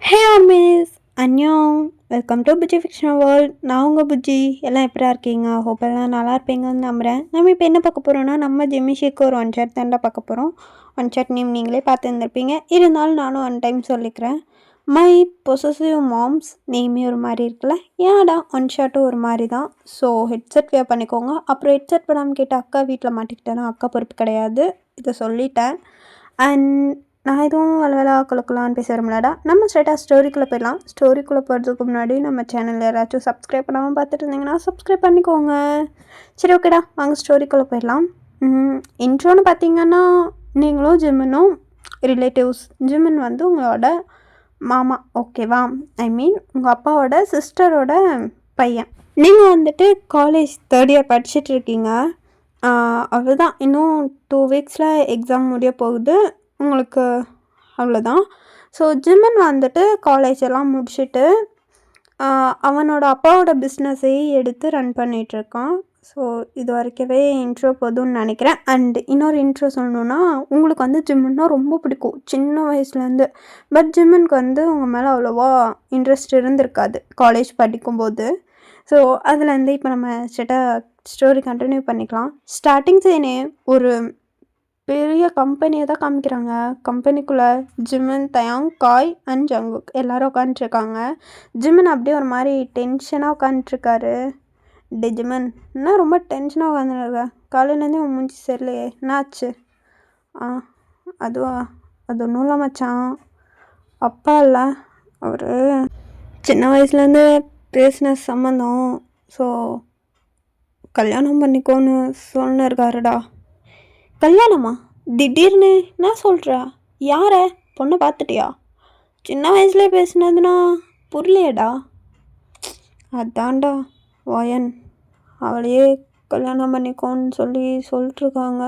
ஹே armies அன்யோங் welcome to Bujji fictional world. நான் உங்கள் புஜ்ஜி. எல்லாம் எப்படா இருக்கீங்க? ஹோப் எல்லாம் நல்லா இருப்பீங்கன்னு நம்புகிறேன். நம்ம இப்போ என்ன பார்க்க போகிறோன்னா, நம்ம ஜெமிஷிக்கு ஒரு ஒன் ஷாட் தாண்டா பார்க்க போகிறோம். ஒன் ஷாட் நேம் நீங்களே பார்த்து இருந்திருப்பீங்க. இருந்தாலும் நானும் ஒன் டைம் சொல்லிக்கிறேன். மை பொசசிவ் மாம்ஸ் நேமே ஒரு மாதிரி இருக்குல்ல, ஏன்டா ஒன் ஷாட்டும் ஒரு மாதிரி தான். ஸோ ஹெட்செட் வேர் பண்ணிக்கோங்க. அப்புறம் ஹெட்செட் பண்ணாமல் கேட்டு அக்கா வீட்டில் மாட்டிக்கிட்டேன்னா அக்கா பொறுப்பு கிடையாது, இதை சொல்லிட்டேன். அண்ட் நான் எதுவும் வளவலா கொலக்கலான்னு பேச வரமுலடா. நம்ம ஸ்ட்ரைட்டாக ஸ்டோரிக்குள்ளே போயிடலாம். ஸ்டோரிக்குள்ளே போகிறதுக்கு முன்னாடி நம்ம சேனலில் யாராச்சும் சப்ஸ்கிரைப் பண்ணாமல் பார்த்துட்டு இருந்தீங்கன்னா சப்ஸ்கிரைப் பண்ணிக்கோங்க. சரி, ஓகேடா, வாங்க ஸ்டோரிக்குள்ளே போயிடலாம். இன்ட்ரோன்னு பார்த்தீங்கன்னா, நீங்களும் ஜிம்மனும் ரிலேட்டிவ்ஸ். ஜிம்மன் வந்து உங்களோட மாமா, ஓகேவா? ஐ மீன் உங்கள் அப்பாவோட சிஸ்டரோட பையன். நீங்கள் வந்துட்டு காலேஜ் தேர்ட் இயர் படிச்சுட்டு இருக்கீங்க. அவ்வளோதான், இன்னும் 2 வீக்ஸில் எக்ஸாம் முடிய போகுது உங்களுக்கு, அவ்வளோதான். ஸோ ஜிம்மன் வந்துட்டு காலேஜ் எல்லாம் முடிச்சுட்டு அவனோட அப்பாவோட பிஸ்னஸை எடுத்து ரன் பண்ணிகிட்ருக்கான். ஸோ இது வரைக்கவே இன்ட்ரோ போதும்னு நினைக்கிறேன். அண்ட் இன்னொரு இன்ட்ரோ சொல்லணுன்னா, உங்களுக்கு வந்து ஜிம்மன்னா ரொம்ப பிடிக்கும் சின்ன வயசுலேருந்து. பட் ஜிம்மனுக்கு வந்து உங்கள் மேலே அவ்வளோவா இன்ட்ரெஸ்ட் இருந்திருக்காது காலேஜ் படிக்கும்போது. ஸோ அதுலேருந்து இப்போ நம்ம ஸ்டோரி கண்டினியூ பண்ணிக்கலாம். ஸ்டார்டிங் சீனே ஒரு பெரிய கம்பெனியை தான் காமிக்கிறாங்க. கம்பெனிக்குள்ளே ஜிம்மன், தயாங், காய் அண்ட் ஜங்குக் எல்லோரும் உட்காந்துட்ருக்காங்க. ஜிம்மன் அப்படியே ஒரு மாதிரி டென்ஷனாக உட்காந்துட்ருக்காரு. ஜிம்மன் என்ன ரொம்ப டென்ஷனாக உட்காந்துருக்க? காலையிலேருந்தே உன் மூஞ்சி சரியில்லையே, என்னாச்சு? அதுவா, அது ஒன்றும் இல்லை மச்சான். அப்பா இல்லை, அவர் சின்ன வயசுலேருந்து பேசின சம்மந்தம். ஸோ கல்யாணம் பண்ணிக்கோன்னு சொன்னிருக்காருடா. கல்யாணமா? திடீர்னு என்ன சொல்கிறா? யாரை? பொண்ணை பார்த்துட்டியா? சின்ன வயசுலேயே பேசினதுன்னா புரியலையேடா. அதான்டா வயன், அவளையே கல்யாணம் பண்ணிக்கோன்னு சொல்லிட்டுருக்காங்க.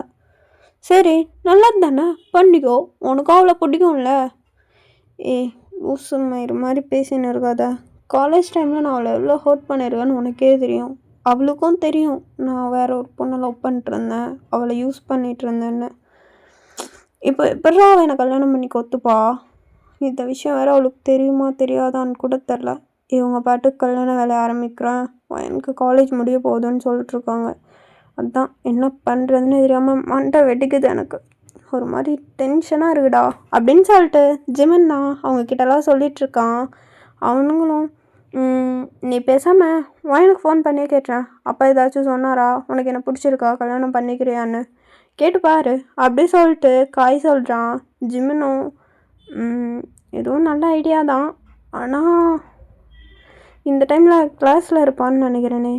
சரி, நல்லது தானே, பண்ணிக்கோ, உனக்கும் அவளை பிடிக்கும்ல. லூசு மயிறு மாதிரி பேசின்னு இருக்காத. காலேஜ் டைமில் நான் அவளை எவ்வளோ ஹர்ட் பண்ணியிருக்கேன்னு உனக்கே தெரியும். அவளுக்கும் தெரியும் நான் வேற ஒரு பொண்ணை லவ் பண்ணிட்டுருந்தேன், அவளை யூஸ் பண்ணிகிட்ருந்தேன்னு. இப்போ எப்படா அவள் என்னை கல்யாணம் பண்ணி கொத்துப்பா? இந்த விஷயம் வேறு அவளுக்கு தெரியுமா தெரியாதான்னு கூட தெரில. இவங்க பாட்டுக்கு கல்யாண வேலை ஆரம்பிக்கிறேன், எனக்கு காலேஜ் முடிய போகுதுன்னு சொல்லிட்டுருக்காங்க. அதுதான் என்ன பண்ணுறதுன்னு தெரியாமல் மண்டை வெடிக்குது எனக்கு. ஒரு மாதிரி டென்ஷனாக இருக்குடா அப்படின்னு சொல்லிட்டு ஜிம்மன் தான் அவங்கக்கிட்டலாம் சொல்லிகிட்ருக்கான். அவனுங்களும் நீ பேசாமல் எனக்கு ஃபோன் பண்ணியே கேட்டேன், அப்பா ஏதாச்சும் சொன்னாரா உனக்கு என்ன பிடிச்சிருக்கா, கல்யாணம் பண்ணிக்கிறியான்னு கேட்டுப்பாரு அப்படி சொல்லிட்டு காய் சொல்கிறான். ஜிம்மனும் எதுவும் நல்ல ஐடியா தான், ஆனால் இந்த டைமில் கிளாஸில் இருப்பான்னு நினைக்கிறேனே.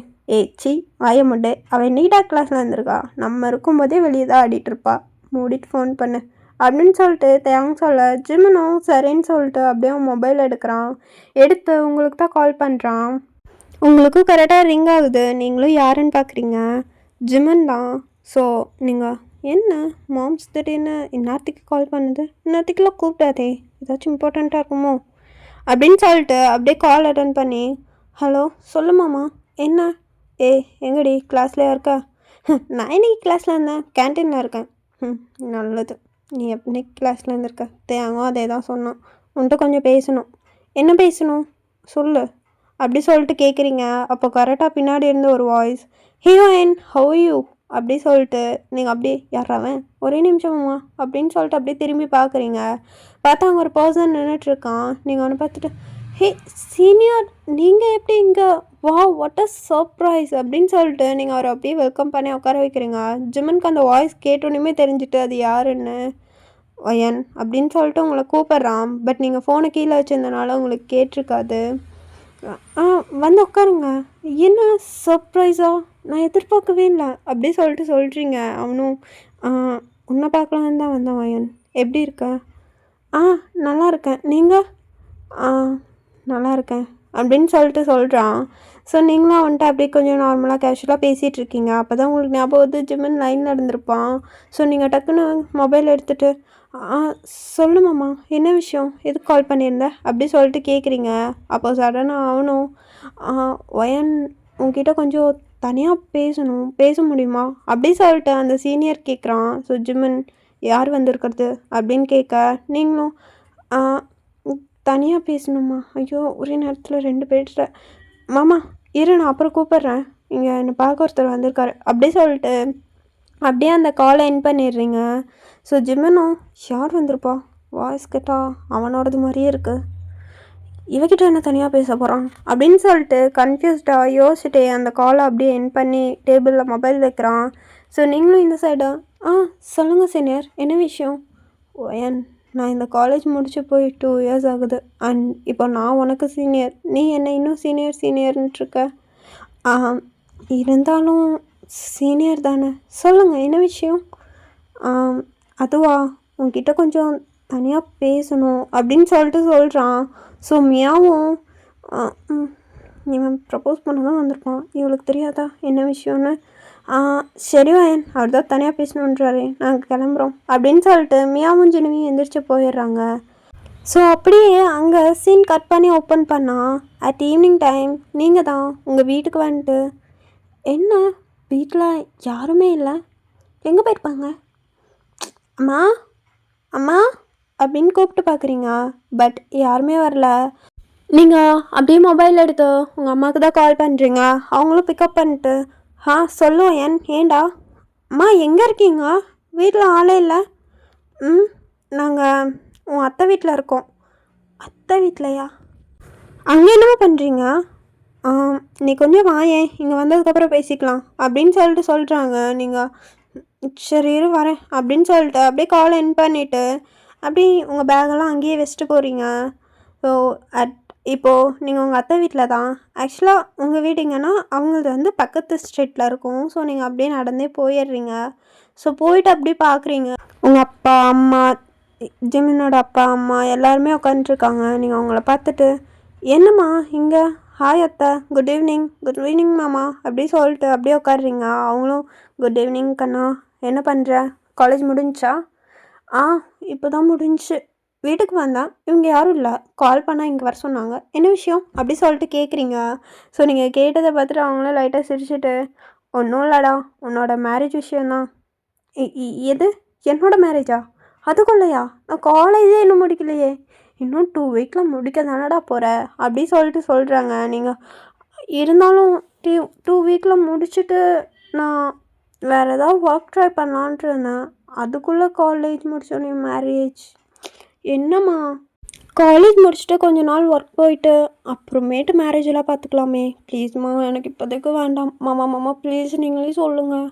சி வாயமுண்டே, அவன் நீட்டாக கிளாஸில் இருந்திருக்கா, நம்ம இருக்கும்போதே வெளியே தான் ஆடிட்டுருப்பா, மூடிட்டு ஃபோன் பண்ணு அப்படின்னு சொல்லிட்டு தேங்க சொல்ல, ஜிம்மனும் சரின்னு சொல்லிட்டு அப்படியே அவன் மொபைல் எடுக்கிறான். எடுத்து உங்களுக்கு தான் கால் பண்ணுறான். உங்களுக்கும் கரெக்டாக ரிங் ஆகுது. நீங்களும் யாருன்னு பார்க்குறீங்க? ஜிம்மன் தான். ஸோ நீங்கள் என்ன மாம்ஸ் திடீர்னு இந்நேரத்துக்கு கால் பண்ணுது? இந்நேரத்துக்குலாம் கூப்பிடாதே, ஏதாச்சும் இம்பார்ட்டண்ட்டாக இருக்குமோ அப்படின்னு சொல்லிட்டு அப்படியே கால் அட்டன் பண்ணி, ஹலோ சொல்லுமாம்மா, என்ன? எங்கடி கிளாஸ்லேயே இருக்கா? நான் இன்னைக்கு கிளாஸில் இருந்தேன், கேன்டீனில் இருக்கேன். நல்லது, நீ எப்படி கிளாஸில் இருந்திருக்க? தேங்கும் அதே தான் சொன்னான். உன்கிட்ட கொஞ்சம் பேசணும். என்ன பேசணும் சொல்லு அப்படி சொல்லிட்டு கேட்குறீங்க. அப்போ கரெக்டாக பின்னாடி இருந்த ஒரு வாய்ஸ், ஹீரோயின் ஹவ் யூ அப்படி சொல்லிட்டு நீங்கள் அப்படியே யாராவன் ஒரே நிமிஷமா அப்படின்னு சொல்லிட்டு அப்படியே திரும்பி பார்க்குறீங்க. பார்த்தா அங்கே ஒரு பர்சன் நின்றுட்டுருக்கான். நீங்கள் ஒன்று பார்த்துட்டு, ஹே சீனியர், நீங்கள் எப்படி இங்கே? வா, வாட் அ சர்ப்ரைஸ் அப்படின்னு சொல்லிட்டு நீங்கள் அவரை அப்படியே வெல்கம் பண்ணி உட்கார வைக்கிறீங்க. ஜிம்மனுக்கு அந்த வாய்ஸ் கேட்டோன்னே தெரிஞ்சுட்டு அது யாருன்னு. வயன் அப்படின்னு சொல்லிட்டு உங்களை கூப்பிட்றான். பட் நீங்கள் ஃபோனை கீழே வச்சுருந்தனால உங்களுக்கு கேட்டிருக்காது. வந்து உட்காருங்க. என்ன சர்ப்ரைஸா, நான் எதிர்பார்க்கவே இல்லை அப்படி சொல்லிட்டு சொல்கிறீங்க. அவனும் உன்னை பார்க்கலான்னு தான் வந்தேன் வயன், எப்படி இருக்க? நல்லா இருக்கேன், நீங்கள்? நல்லா இருக்கேன் அப்படின்னு சொல்லிட்டு சொல்கிறான். ஸோ நீங்களும் வந்துட்டு அப்படியே கொஞ்சம் நார்மலாக கேஷுவலாக பேசிகிட்டு இருக்கீங்க. அப்போ தான் உங்களுக்கு ஞாபகம் வந்து ஜிம்மன் லைனில் இருந்திருப்பான். ஸோ நீங்கள் டக்குன்னு மொபைல் எடுத்துகிட்டு, சொல்லுமாம்மா, என்ன விஷயம், எதுக்கு கால் பண்ணியிருந்த அப்படி சொல்லிட்டு கேட்குறீங்க. அப்போ சடனாக அவனும், வயன் உங்ககிட்ட கொஞ்சம் தனியாக பேசணும், பேச முடியுமா அப்படி சொல்லிட்டு அந்த சீனியர் கேட்குறான். ஸோ ஜிம்மன் யார் வந்திருக்கிறது அப்படின்னு கேட்க, நீங்களும் தனியாக பேசணுமா? ஐயோ! ஒரே நேரத்தில் 2 பேர்கிட்ட. மாமா இரு, நான் அப்புறம் கூப்பிட்றேன், இங்கே என்னை பார்க்க ஒருத்தர் வந்திருக்காரு அப்படியே சொல்லிட்டு அப்படியே அந்த காலை என் பண்ணிடுறீங்க. ஸோ ஜிம்மனும் யார் வந்திருப்பா, வாய்ஸ் கேட்டா அவனோடது மாதிரியே இருக்குது, இவகிட்ட என்ன தனியாக பேச போகிறான் அப்படின்னு சொல்லிட்டு கன்ஃபியூஸ்டாக யோசிச்சுட்டே அந்த காலை அப்படியே என் பண்ணி டேபிளில் மொபைல் வைக்கிறான். ஸோ நீங்களும் இந்த சைடா சொல்லுங்கள் சீனியர், என்ன விஷயம்? ஏன் நான் இந்த காலேஜ் முடிச்சு போய் 2 இயர்ஸ் ஆகுது, அண்ட் இப்போ நான் உனக்கு சீனியர், நீ என்ன இன்னும் சீனியர்ன்ட்டுருக்க. இருந்தாலும் சீனியர் தானே, சொல்லுங்கள் என்ன விஷயம்? அதுவா, உன்கிட்ட கொஞ்சம் தனியாக பேசணும் அப்படின்னு சொல்லிட்டு சொல்கிறான். ஸோ மியாவும் இவன் ப்ரப்போஸ் பண்ண தான் வந்திருப்பான், இவளுக்கு தெரியாதா என்ன விஷயம்னு? சரி வயன், அவர் தான் தனியாக பேசணுன்றாரு, நாங்கள் கிளம்புறோம் அப்படின்னு சொல்லிட்டு மியாவும் ஜினுவையும் எந்திரிச்சு போயிடுறாங்க. ஸோ அப்படியே அங்கே சீன் கட் பண்ணி ஓப்பன் பண்ணால் அட் ஈவினிங் டைம் நீங்கள் தான் உங்கள் வீட்டுக்கு வந்துட்டு, என்ன வீட்டில் யாருமே இல்லை, எங்கே போயிருப்பாங்க? அம்மா அம்மா அப்படின்னு கூப்பிட்டு பார்க்குறீங்க, பட் யாருமே வரல. நீங்கள் அப்படியே மொபைல் எடுத்து உங்கள் அம்மாவுக்கு தான் கால் பண்ணுறீங்க, அவங்களும் பிக்கப் பண்ணிட்டு சொல்லுவோம் ஏன்டா அம்மா எங்கே இருக்கீங்க, வீட்டில் ஆளே இல்லை. நாங்கள் உன் அத்தை வீட்டில் இருக்கோம். அத்தை வீட்டிலையா? அங்கே என்னமா பண்ணுறீங்க? நீ கொஞ்சம் வாயேன், இங்கே வந்ததுக்கப்புறம் பேசிக்கலாம் அப்படின்னு சொல்லிட்டு சொல்கிறாங்க. நீங்கள் சரி இரு வரேன் அப்படின்னு சொல்லிட்டு அப்படியே கால் என் பண்ணிவிட்டு அப்படியே உங்கள் பேகெல்லாம் அங்கேயே வச்சுட்டு போகிறீங்க. ஸோ இப்போது நீங்கள் உங்கள் அத்தை வீட்டில் தான், ஆக்சுவலாக உங்கள் வீடு எங்கன்னா அவங்களது வந்து பக்கத்து ஸ்ட்ரீட்டில் இருக்கும். ஸோ நீங்கள் அப்படியே நடந்தே போயிடுறீங்க. ஸோ போயிட்டு அப்படியே பார்க்குறீங்க, உங்கள் அப்பா அம்மா, ஜிமினோட அப்பா அம்மா எல்லாருமே உட்காந்துருக்காங்க. நீங்கள் அவங்கள பார்த்துட்டு, என்னம்மா இங்கே, ஹாய் அத்தை, குட் ஈவினிங் மாமா அப்படி சொல்லிட்டு அப்படியே உட்காடுறீங்க. அவங்களும் குட் ஈவினிங் கண்ணா, என்ன பண்ணுற, காலேஜ் முடிஞ்சா? இப்போ தான் முடிஞ்சு, வீட்டுக்கு வந்தேன், இவங்க யாரும் இல்லை, கால் பண்ணால் இங்கே வர சொன்னாங்க, என்ன விஷயம் அப்படி சொல்லிட்டு கேட்குறீங்க. ஸோ நீங்கள் கேட்டதை பார்த்துட்டு அவங்களும் லைட்டாக சிரிச்சுட்டு, ஒன்றும் இல்லைடா, உன்னோட மேரேஜ் விஷயந்தான். எது, என்னோட மேரேஜா? அதுக்குள்ளையா? நான் காலேஜே இன்னும் முடிக்கலையே, இன்னும் 2 வீக்கில் முடிக்க தானடா போகிற அப்படி சொல்லிட்டு சொல்கிறாங்க. நீங்கள் இருந்தாலும் 2 வீக்கில் முடிச்சுட்டு நான் வேறு ஏதாவது ஒர்க் ட்ரை பண்ணலான்ட்டு இருந்தேன், அதுக்குள்ளே காலேஜ் முடிச்சோன்னே மேரேஜ்? என்னம்மா, காலேஜ் முடிச்சுட்டு கொஞ்ச நாள் ஒர்க் போயிட்டு அப்புறமேட்டு மேரேஜ் எல்லாம் பார்த்துக்கலாமே, ப்ளீஸ்மா எனக்கு இப்போதைக்கு வேண்டாம். மாமா ப்ளீஸ் நீங்களே சொல்லுங்கள்.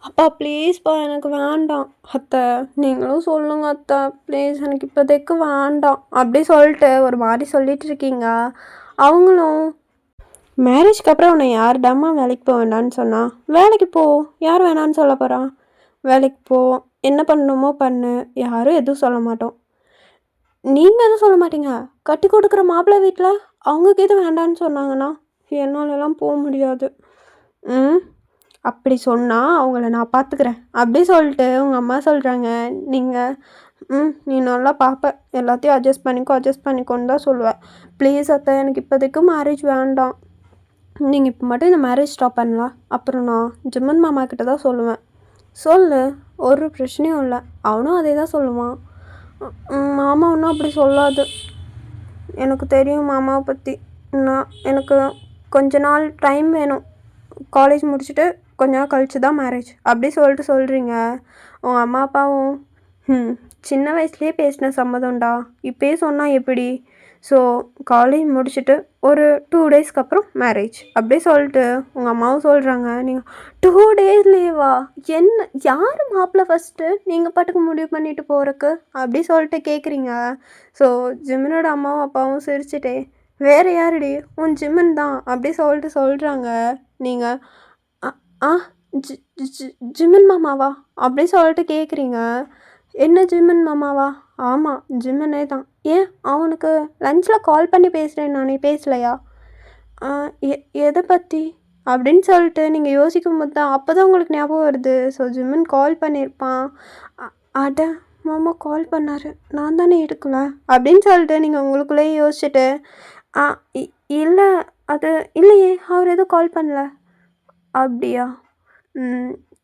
அப்பா ப்ளீஸ்ப்பா எனக்கு வேண்டாம். அத்தை நீங்களும் சொல்லுங்கள் அத்தை ப்ளீஸ், எனக்கு இப்போதைக்கு வேண்டாம் அப்படி சொல்லிட்டு ஒரு மாதிரி சொல்லிட்டு இருக்கீங்க. அவங்களும், மேரேஜ்க்கு அப்புறம் உன்னை யார்டாம்மா வேலைக்கு போக வேண்டான்னு சொன்னா? வேலைக்கு போ, யார் வேணான்னு சொல்ல போகிறான்? வேலைக்கு போ, என்ன பண்ணணுமோ பண்ணு, யாரும் எதுவும் சொல்ல மாட்டோம். நீங்கள் எதுவும் சொல்ல மாட்டீங்க, கட்டி கொடுக்குற மாப்பிள்ளை வீட்டில் அவங்களுக்கு எதுவும் வேண்டான்னு சொன்னாங்கன்னா என்னாலலாம் போக முடியாது. அப்படி சொன்னால் அவங்கள நான் பார்த்துக்கிறேன் அப்படி சொல்லிட்டு உங்கள் அம்மா சொல்கிறாங்க. நீங்கள் நீ நல்லா பார்ப்ப, எல்லாத்தையும் அட்ஜஸ்ட் பண்ணிக்கோன்னு தான் சொல்லுவேன். ப்ளீஸ் அத்தை எனக்கு இப்போதைக்கு மேரேஜ் வேண்டாம், நீங்கள் இப்போ மட்டும் இந்த மேரேஜ் ஸ்டாப் பண்ணலாம், அப்புறம் நான் ஜிம்மன் மாமா கிட்ட தான் சொல்லுவேன். சொல்லு, ஒரு பிரச்சனையும் இல்லை, அவனும் அதே தான் சொல்லுவான். மாமா ஒன்றும் அப்படி சொல்லாது, எனக்கு தெரியும் மாமாவை பற்றி. எனக்கு கொஞ்ச நாள் டைம் வேணும், காலேஜ் முடிச்சுட்டு கொஞ்ச நாள் கழிச்சு தான் மேரேஜ் அப்படி சொல்லிட்டு சொல்கிறீங்க. உங்கள் அம்மா அப்பாவும் சின்ன வயசுலேயே பேசின சம்மதம்டா, இப்போயே சொன்னால் எப்படி? ஸோ காலேஜ் முடிச்சுட்டு ஒரு 2 டேஸ்க்கு அப்புறம் மேரேஜ் அப்படி சொல்லிட்டு உங்கள் அம்மாவும் சொல்கிறாங்க. நீங்கள் 2 டேஸ்லேயேவா? என்ன, யார் மாப்பிள்ளை ஃபஸ்ட்டு, நீங்கள் பாட்டுக்கு முடிவு பண்ணிட்டு போகிறக்கு அப்படி சொல்லிட்டு கேட்குறீங்க. ஸோ ஜிம்மனோட அம்மாவும் அப்பாவும் சிரிச்சுட்டே, வேறு யாருடி, உன் ஜிம்மன் தான் அப்படி சொல்லிட்டு சொல்கிறாங்க. நீங்கள் ஜிம்மன் மாமாவா அப்படி சொல்லிட்டு கேட்குறீங்க. என்ன ஜிம்மன் மாமாவா? ஆமாம் ஜிம்மனே தான். ஏன், அவனுக்கு லஞ்சில் கால் பண்ணி பேசுகிறேன் நானே, பேசலையா? எதை பற்றி அப்படின்னு சொல்லிட்டு நீங்கள் யோசிக்கும் போது தான் அப்போ தான் உங்களுக்கு ஞாபகம் வருது. ஸோ ஜிம்மன் கால் பண்ணியிருப்பான். அட மாமா கால் பண்ணார், நான் தானே எடுக்கல அப்படின்னு சொல்லிட்டு நீங்கள் உங்களுக்குள்ளேயே யோசிச்சுட்டு, இல்லை அது இல்லையே, அவர் எதுவும் கால் பண்ணல. அப்படியா?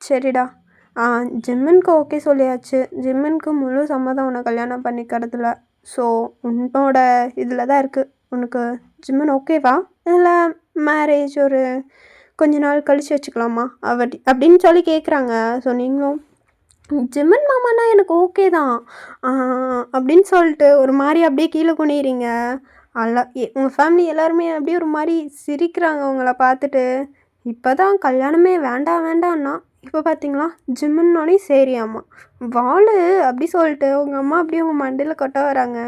சரிடா. ஜிம்மனுக்கு ஓகே சொல்லியாச்சு, ஜிம்மனுக்கு முழு சம்மதம் உன்னை கல்யாணம் பண்ணிக்கிறதுல. ஸோ உன்னோட இதில் தான் இருக்குது. உனக்கு ஜிம்மன் ஓகேவா? இல்லை மேரேஜ் ஒரு கொஞ்ச நாள் கழிச்சு வச்சுக்கலாமா அப்படின்னு சொல்லி கேட்குறாங்க. ஸோ நீங்களும் ஜிம்மன் மாமானா எனக்கு ஓகே தான் அப்படின்னு சொல்லிட்டு ஒரு மாதிரி அப்படியே கீழே குனிறீங்க. உங்கள் ஃபேமிலி எல்லாருமே அப்படியே ஒரு மாதிரி சிரிக்கிறாங்க உங்களை பார்த்துட்டு. இப்போ தான் கல்யாணமே வேண்டாம் வேண்டாம்னா இப்போ பார்த்தீங்களா ஜிம்முன்னோடனே சரி அம்மா வாள் அப்படி சொல்லிட்டு உங்கள் அம்மா அப்படியே உங்கள் மண்டையில் கொட்ட வராங்க.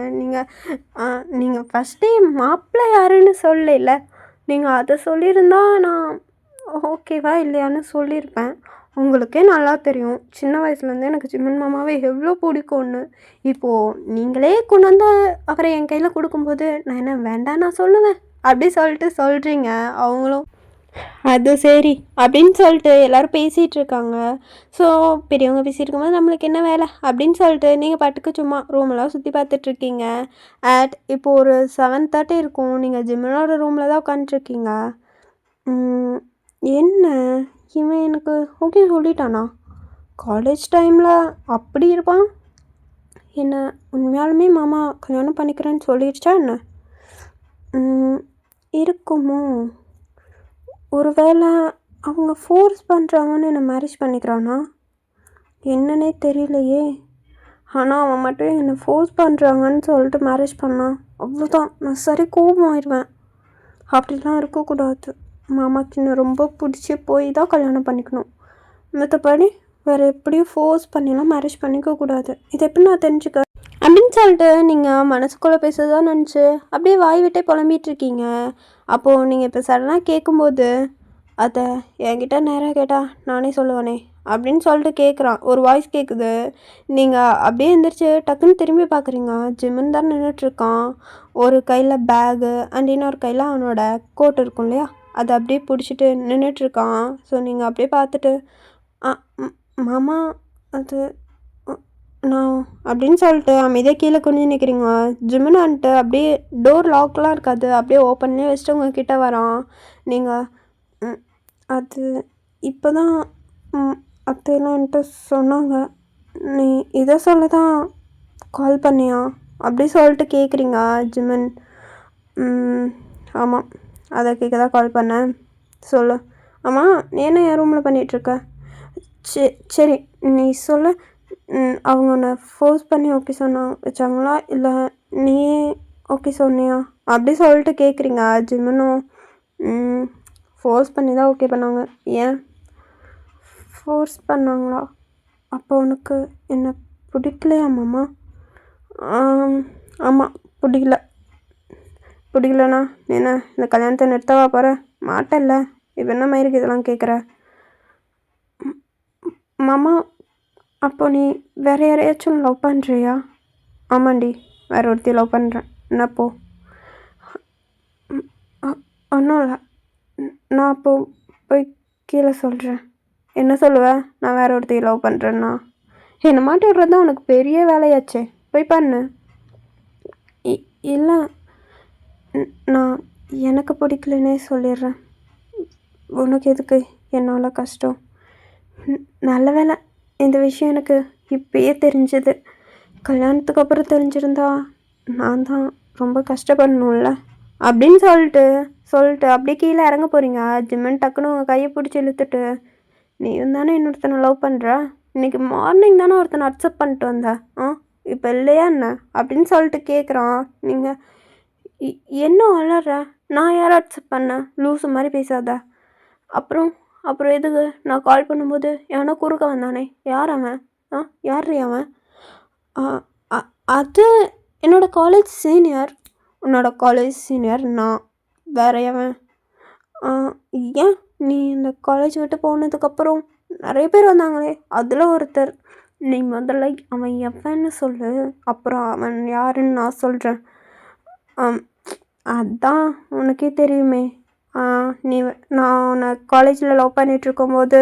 நீங்கள் ஃபஸ்ட்டே மாப்பிள்ளை யாருன்னு சொல்லல. நீங்கள் அதை சொல்லியிருந்தா நான் ஓகேவா இல்லையான்னு சொல்லியிருப்பேன். உங்களுக்கே நல்லா தெரியும் சின்ன வயசுலேருந்தே எனக்கு ஜிம்மன் மாமாவை எவ்வளோ பிடிக்கும்னு. இப்போது நீங்களே கொண்டு வந்து அவரை என் கையில் கொடுக்கும்போது நான் என்ன வேண்டாம் நான் சொல்லுவேன் அப்படி சொல்லிட்டு சொல்கிறீங்க. அவங்களும் அது சரி அப்படின்னு சொல்லிட்டு எல்லோரும் பேசிகிட்டு இருக்காங்க. ஸோ பெரியவங்க பேசிகிட்டு இருக்கும்போது நம்மளுக்கு என்ன வேலை அப்படின்னு சொல்லிட்டு நீங்கள் பாட்டுக்கு சும்மா ரூமெல்லாம் சுற்றி பார்த்துட்ருக்கீங்க. இப்போது ஒரு 7:30 இருக்கும். நீங்கள் ஜிம்மனோட ரூமில் தான் உட்காந்துட்ருக்கீங்க. என்ன இவன் எனக்கு ஓகே சொல்லிட்டானா? காலேஜ் டைமில் அப்படி இருப்பான். என்ன உண்மையாலுமே மாமா கல்யாணம் பண்ணிக்கிறேன்னு சொல்லிடுச்சா என்ன? இருக்குமோ? ஒரு வேளை அவங்க ஃபோர்ஸ் பண்ணுறாங்கன்னு என்னை மேரேஜ் பண்ணிக்கிறானா என்னன்னே தெரியலையே. ஆனால் அவன் மட்டும் என்னை ஃபோர்ஸ் பண்ணுறாங்கன்னு சொல்லிட்டு மேரேஜ் பண்ணான் அவ்வளோதான், நான் சரி கோபம் ஆயிடுவேன். அப்படிலாம் இருக்கக்கூடாது. மாமாக்கு இன்னும் ரொம்ப பிடிச்சி போய் தான் கல்யாணம் பண்ணிக்கணும். மற்றபடி வேறு எப்படியும் ஃபோர்ஸ் பண்ணிலாம் மேரேஜ் பண்ணிக்கக்கூடாது. இதை எப்படி நான் தெரிஞ்சுக்க அப்படின்னு சொல்லிட்டு நீங்கள் மனசுக்குள்ளே பேசுறதான் நினச்சி அப்படியே வாய் விட்டே புலம்பிகிட்ருக்கீங்க. அப்போது நீங்கள் இப்போ சடனாக கேட்கும்போது அதை என்கிட்ட நேராக கேட்டால் நானே சொல்லுவேனே அப்படின்னு சொல்லிட்டு கேட்குறான். ஒரு வாய்ஸ் கேட்குது. நீங்கள் அப்படியே எழுந்திரிச்சு டக்குன்னு திரும்பி பார்க்குறீங்க. ஜிம்மன் தான் நின்றுட்டுருக்கான். ஒரு கையில் பேகு அண்ட் இன்னொரு கையில் அவனோட கோட் இருக்கும் இல்லையா, அதை அப்படியே பிடிச்சிட்டு நின்றுட்டுருக்கான். ஸோ நீங்கள் அப்படியே பார்த்துட்டு மாமா அது நான் அப்படின்னு சொல்லிட்டு அமைதியாக கீழே குனிஞ்சு நிற்கிறீங்க. ஜிம்முன்னு வந்துட்டு அப்படியே டோர் லாக்லாம் இருக்காது, அப்படியே ஓப்பன்லேயே வச்சுட்டு உங்ககிட்ட வரான். நீங்கள் அது இப்போ தான் அத்தையெல்லாம் வந்துட்டு சொன்னாங்க, நீ இதை சொல்ல தான் கால் பண்ணியா அப்படி சொல்லிட்டு கேட்குறீங்க. ஜிம்மன் ஆமாம் அதை கேட்க தான் கால் பண்ணேன், சொல்லு. ஆமாம் நீ என்ன என் ரூமில் பண்ணிகிட்ருக்க? சரி நீ சொல்லு. அவங்க உன்னை ஃபோர்ஸ் பண்ணி ஓகே வச்சாங்களா இல்லை நீயே ஓகே சொன்னியா அப்படி சொல்லிட்டு கேட்குறீங்க. ஜிம்மனும் ஃபோர்ஸ் பண்ணி தான் ஓகே பண்ணாங்க. ஏன் ஃபோர்ஸ் பண்ணாங்களா? அப்போ உனக்கு என்ன பிடிக்கலையா மாமா? ஆமாம் பிடிக்கலண்ணா என்ன இந்த கல்யாணத்தை நிறுத்தவா போகிற? மாட்டல்ல, இப்போ என்ன மயிருக்கு இதெல்லாம் கேட்குற? மாமா அப்போ நீ வேறு யாரையாச்சும் லவ் பண்ணுறியா? ஆமாண்டி, வேறு ஒருத்தி லவ் பண்ணுறேன். என்னப்போ? ஒன்றும் இல்லை, நான் அப்போது போய் கீழே சொல்கிறேன். என்ன சொல்லுவேன்? நான் வேறு ஒருத்தி லவ் பண்ணுறேன்னா? என்னை மாட்டி விட்றது தான் உனக்கு பெரிய வேலையாச்சே, போய் பண்ணு. இல்லை நான் எனக்கு பிடிக்கலன்னே சொல்லிடுறேன். உனக்கு எதுக்கு என்னால் கஷ்டம்? நல்ல வேலை இந்த விஷயம் எனக்கு இப்பயே தெரிஞ்சது. கல்யாணத்துக்கு அப்புறம் தெரிஞ்சிருந்தா நான் தான் ரொம்ப கஷ்டப்படணும்ல அப்படின்னு சொல்லிட்டு அப்படியே கீழே இறங்க போகிறீங்க. ஜிம்மன் டக்குன்னு உங்கள் கையை பிடிச்சி இழுத்துட்டு, நீயும் தானே இன்னொருத்தனை லவ் பண்ணுற, இன்றைக்கி மார்னிங் தானே ஒருத்தனை அக்செப்ட் பண்ணிட்டு வந்த, இப்போ இல்லையா என்ன அப்படின்னு சொல்லிட்டு கேட்குறான். நீங்கள் என்ன வளர்ற? நான் யாரை அக்செப்ட் பண்ணேன்? லூஸு மாதிரி பேசாத. அப்புறம் எதுக்கு நான் கால் பண்ணும்போது எவனோ குறுக்க வந்தானே, யார் அவன்? யார் அவன்? அது என்னோடய காலேஜ் சீனியர். உன்னோட காலேஜ் சீனியர் நான், வேற அவன்? ஏன் நீ இந்த காலேஜ் விட்டு போனதுக்கப்புறம் நிறைய பேர் வந்தாங்களே, அதில் ஒருத்தர். நீ முதல்ல அவன் எவன்னு சொல்லு, அப்புறம் அவன் யாருன்னு நான் சொல்கிறேன். அதான் உனக்கே தெரியுமே. நான் உன்னை காலேஜில் லவ் பண்ணிகிட்ருக்கும்போது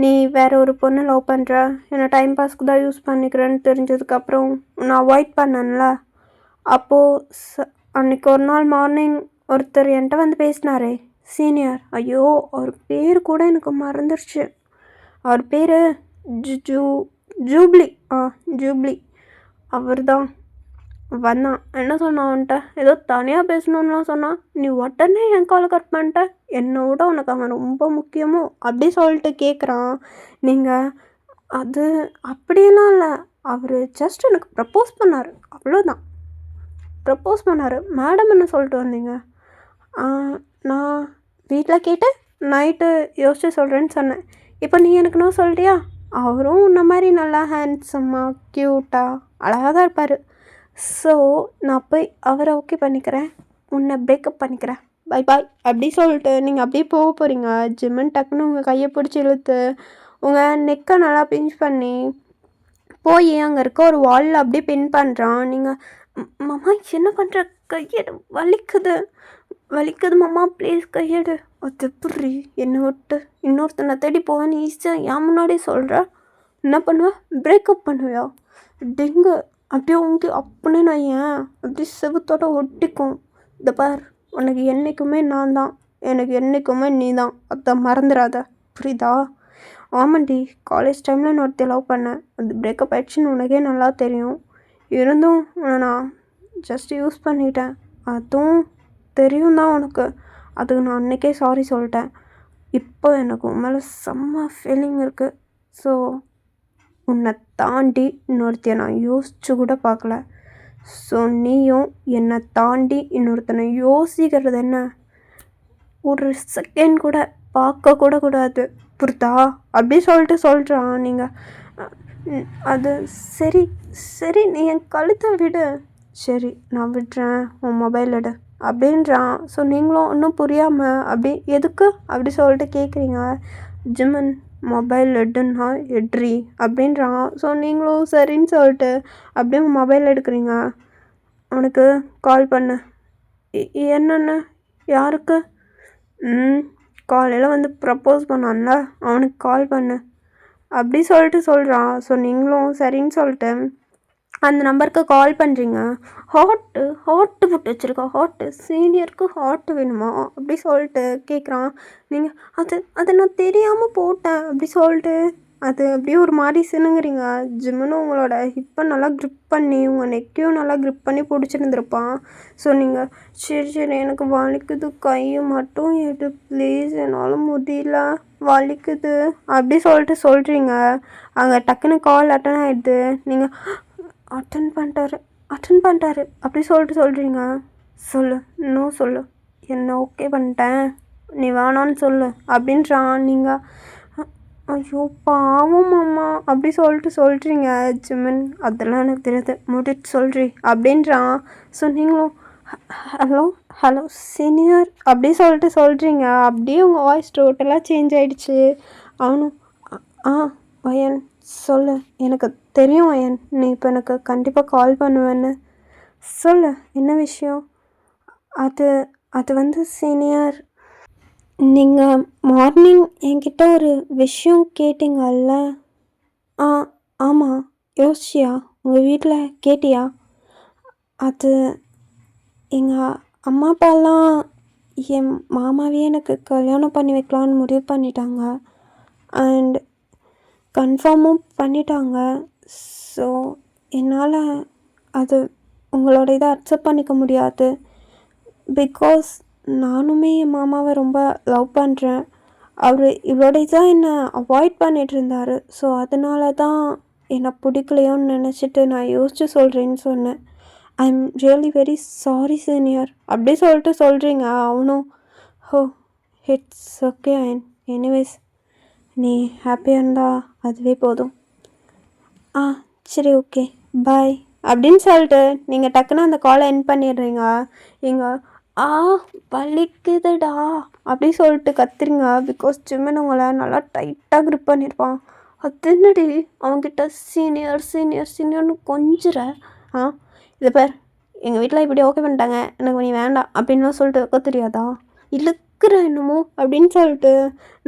நீ வேறு ஒரு பொண்ணை லவ் பண்ணுற, என்னை டைம் பாஸ்க்கு தான் யூஸ் பண்ணிக்கிறேன்னு தெரிஞ்சதுக்கப்புறம் நான் அவாய்ட் பண்ணேன்ல. அப்போது அன்றைக்கி ஒரு நாள் மார்னிங் ஒருத்தர் என்கிட்ட வந்து பேசினாரே, சீனியர். ஐயோ அவர் பேர் கூட எனக்கு மறந்துடுச்சு. அவர் பேர் ஜூப்ளி. ஜூப்ளி அவர் தான். வந்தான். என்ன சொன்னான் அவன்ட்ட? ஏதோ தனியா பேசணும்லாம் சொன்னான். நீ உடனே என் கால கட் பண்ணிட்ட. என்னை விட உனக்கு அவன் ரொம்ப முக்கியமோ? அப்படி சொல்லிட்டு கேட்குறான். நீங்கள் அது அப்படியெல்லாம் இல்லை. அவர் ஜஸ்ட் எனக்கு ப்ரப்போஸ் பண்ணார், அவ்வளோதான். ப்ரப்போஸ் பண்ணார். மேடம் என்ன சொல்லிட்டு வந்தீங்க? நான் வீட்டில் கேட்டு நைட்டு யோசிச்சு சொல்கிறேன்னு சொன்னேன். இப்போ நீ எனக்கு நான் சொல்கிறியா? அவரும் உன்ன மாதிரி நல்லா ஹேண்ட்ஸம்மாக க்யூட்டாக அழகாக தான் இருப்பார். ஸோ நான் போய் அவரை ஓகே பண்ணிக்கிறேன், உன்னை பிரேக்கப் பண்ணிக்கிறேன், பை பாய் அப்படி சொல்லிட்டு நீங்கள் அப்படியே போக போகிறீங்க. ஜிம்மன் டக்குன்னு உங்கள் கையை பிடிச்சி இழுத்து உங்கள் நெக்கை நல்லா பிஞ்ச் பண்ணி போய் அங்கே இருக்க ஒரு வாலில் அப்படியே பின் பண்ணுறான். நீங்கள் மாமா என்ன பண்ணுற? கையெடு, வலிக்குது வலிக்குது மாமா, ப்ளீஸ் கையெடு. அது எப்படி என்னை விட்டு இன்னொருத்தனை தேடி போவேன்னு ஈஸியாக என் முன்னாடியே சொல்கிற? என்ன பண்ணுவேன்? பிரேக்கப் பண்ணுவியா? டெங்கு அப்படியே உங்க அப்படியே நான் ஏன் அப்படி செவுத்தோட ஒட்டிக்கும். இந்த பார், உனக்கு என்றைக்குமே நான் தான், எனக்கு என்றைக்குமே நீ தான், அதை மறந்துடாத, புரியுதா? ஆமாண்டி, காலேஜ் டைமில் நான் ஒருத்தி லவ் பண்ணேன். அது பிரேக்கப் ஆயிடுச்சுன்னு உனக்கே நல்லா தெரியும். இருந்தும் நான் ஜஸ்ட் யூஸ் பண்ணிட்டேன், அதுவும் தெரியும் தான் உனக்கு. அதுக்கு நான் அன்றைக்கே சாரி சொல்லிட்டேன். இப்போ எனக்கு உன் மேலே செம்ம ஃபீலிங் இருக்குது. ஸோ உன்னை தாண்டி இன்னொருத்தையை நான் யோசிச்சு கூட பார்க்கல. ஸோ நீயும் என்னை தாண்டி இன்னொருத்தனை யோசிக்கிறது என்ன? ஒரு செகண்ட் கூட பார்க்க கூட கூடாது, புரிதா? அப்படி சொல்லிட்டு சொல்கிறான். நீங்கள் அது சரி சரி, நீ என் கழுத்தை விடு. சரி நான் விடுறேன், உன் மொபைல் எடு அப்படின்றான். ஸோ நீங்களும் இன்னும் புரியாமல் அப்படி எதுக்கு அப்படி சொல்லிட்டு கேட்குறீங்க. ஜிம்மன் மொபைல் எடுன்னா எட்ரி அப்படின்றான். ஸோ நீங்களும் சரின்னு சொல்லிட்டு அப்படியே மொபைல் எடுக்கிறீங்க. அவனுக்கு கால் பண்ணு. என்னென்ன? யாருக்கு? காலையில் வந்து ப்ரப்போஸ் பண்ணான்ல, அவனுக்கு கால் பண்ணு அப்படி சொல்லிட்டு சொல்கிறான். ஸோ நீங்களும் சரின்னு சொல்லிட்டு அந்த நம்பருக்கு கால் பண்ணுறீங்க. ஹாட்டு போட்டு வச்சுருக்கா, ஹாட்டு சீனியருக்கு ஹாட்டு வேணுமா அப்படி சொல்லிட்டு கேட்குறான். நீங்கள் அதை நான் தெரியாமல் போட்டேன் அப்படி சொல்லிட்டு அது அப்படியே ஒரு மாதிரி சினுங்குறீங்க. ஜிம்முன்னு உங்களோட ஹிப்பை நல்லா க்ரிப் பண்ணி உங்கள் நெக்கையும் நல்லா க்ரிப் பண்ணி பிடிச்சிருந்துருப்பான். ஸோ நீங்கள் சரி எனக்கு வலிக்குது, கையை மட்டும் எடு ப்ளீஸ், என்னால் முடியல, வலிக்குது அப்படி சொல்லிட்டு சொல்கிறீங்க. அங்கே டக்குன்னு கால் அட்டன் ஆகிடுது. நீங்கள் அட்டன் பண்ணிட்டாரு அப்படி சொல்லிட்டு சொல்கிறீங்க. சொல்லு, இன்னும் சொல்லு, என்ன ஓகே பண்ணிட்டேன், நீ வேணான்னு சொல்லு அப்படின்றான். நீங்கள் ஐயோ பாவம் மாமா அப்படி சொல்லிட்டு சொல்கிறீங்க. ஜிமின் அதெல்லாம் எனக்கு தெரியாது, முடிச்சு சொல்கிறீ அப்படின்றான். ஸோ நீங்களும் ஹலோ சீனியர் அப்படி சொல்லிட்டு சொல்கிறீங்க. அப்படியே உங்கள் வாய்ஸ் டோட்டலாக சேஞ்ச் ஆகிடுச்சு. அவனும் வயன் சொல்லு, எனக்கு தெரியும் வயன், நீ இப்போ எனக்கு கண்டிப்பாக கால் பண்ணுவேன்னு. சொல்லு, என்ன விஷயம்? அது வந்து சீனியர், நீங்கள் மார்னிங் என்கிட்ட ஒரு விஷயம் கேட்டீங்கல்ல? ஆமாம். யோசிச்சியா? உங்கள் வீட்டில் கேட்டியா? அது எங்கள் அம்மா அப்பாலாம் என் மாமாவே எனக்கு கல்யாணம் பண்ணி வைக்கலான்னு முடிவு பண்ணிட்டாங்க. அண்ட் கன்ஃபார்மும் பண்ணிட்டாங்க. ஸோ என்னால் அது உங்களோட இதை அக்செப்ட் பண்ணிக்க முடியாது. பிகாஸ் நானுமே என் மாமாவை ரொம்ப லவ் பண்ணுறேன். அவர் இவரோட இதாக என்னை அவாய்ட் பண்ணிகிட்டு இருந்தார். ஸோ அதனால தான் என்னை பிடிக்கலையோன்னு நினச்சிட்டு நான் யோசித்து சொல்கிறேன்னு சொன்னேன். I am really very sorry senior அப்படி சொல்லிட்டு சொல்கிறீங்க. அவனும் இட்ஸ் ஓகே அயன், எனிவேஸ் நீ ஹாப்பியாக இருந்தால் அதுவே போதும். சரி ஓகே பாய் அப்படின்னு சொல்லிட்டு நீங்கள் டக்குன்னு அந்த காலை எண்ட் பண்ணிடுறீங்க. வலிக்குதுடா அப்படி சொல்லிட்டு கத்துறீங்க. பிகாஸ் ஜிம்மன் உங்களை நல்லா டைட்டாக க்ரிப் பண்ணியிருப்பான். அது என்னடி அவங்ககிட்ட சீனியர்னு கொஞ்சிற? இதை பேர் எங்கள் வீட்டில் இப்படி ஓகே பண்ணிட்டாங்க, எனக்கு நீ வேண்டாம் அப்படின்லாம் சொல்லிட்டு வைக்க தெரியாதா? இழுக்கிற என்னமோ அப்படின்னு சொல்லிட்டு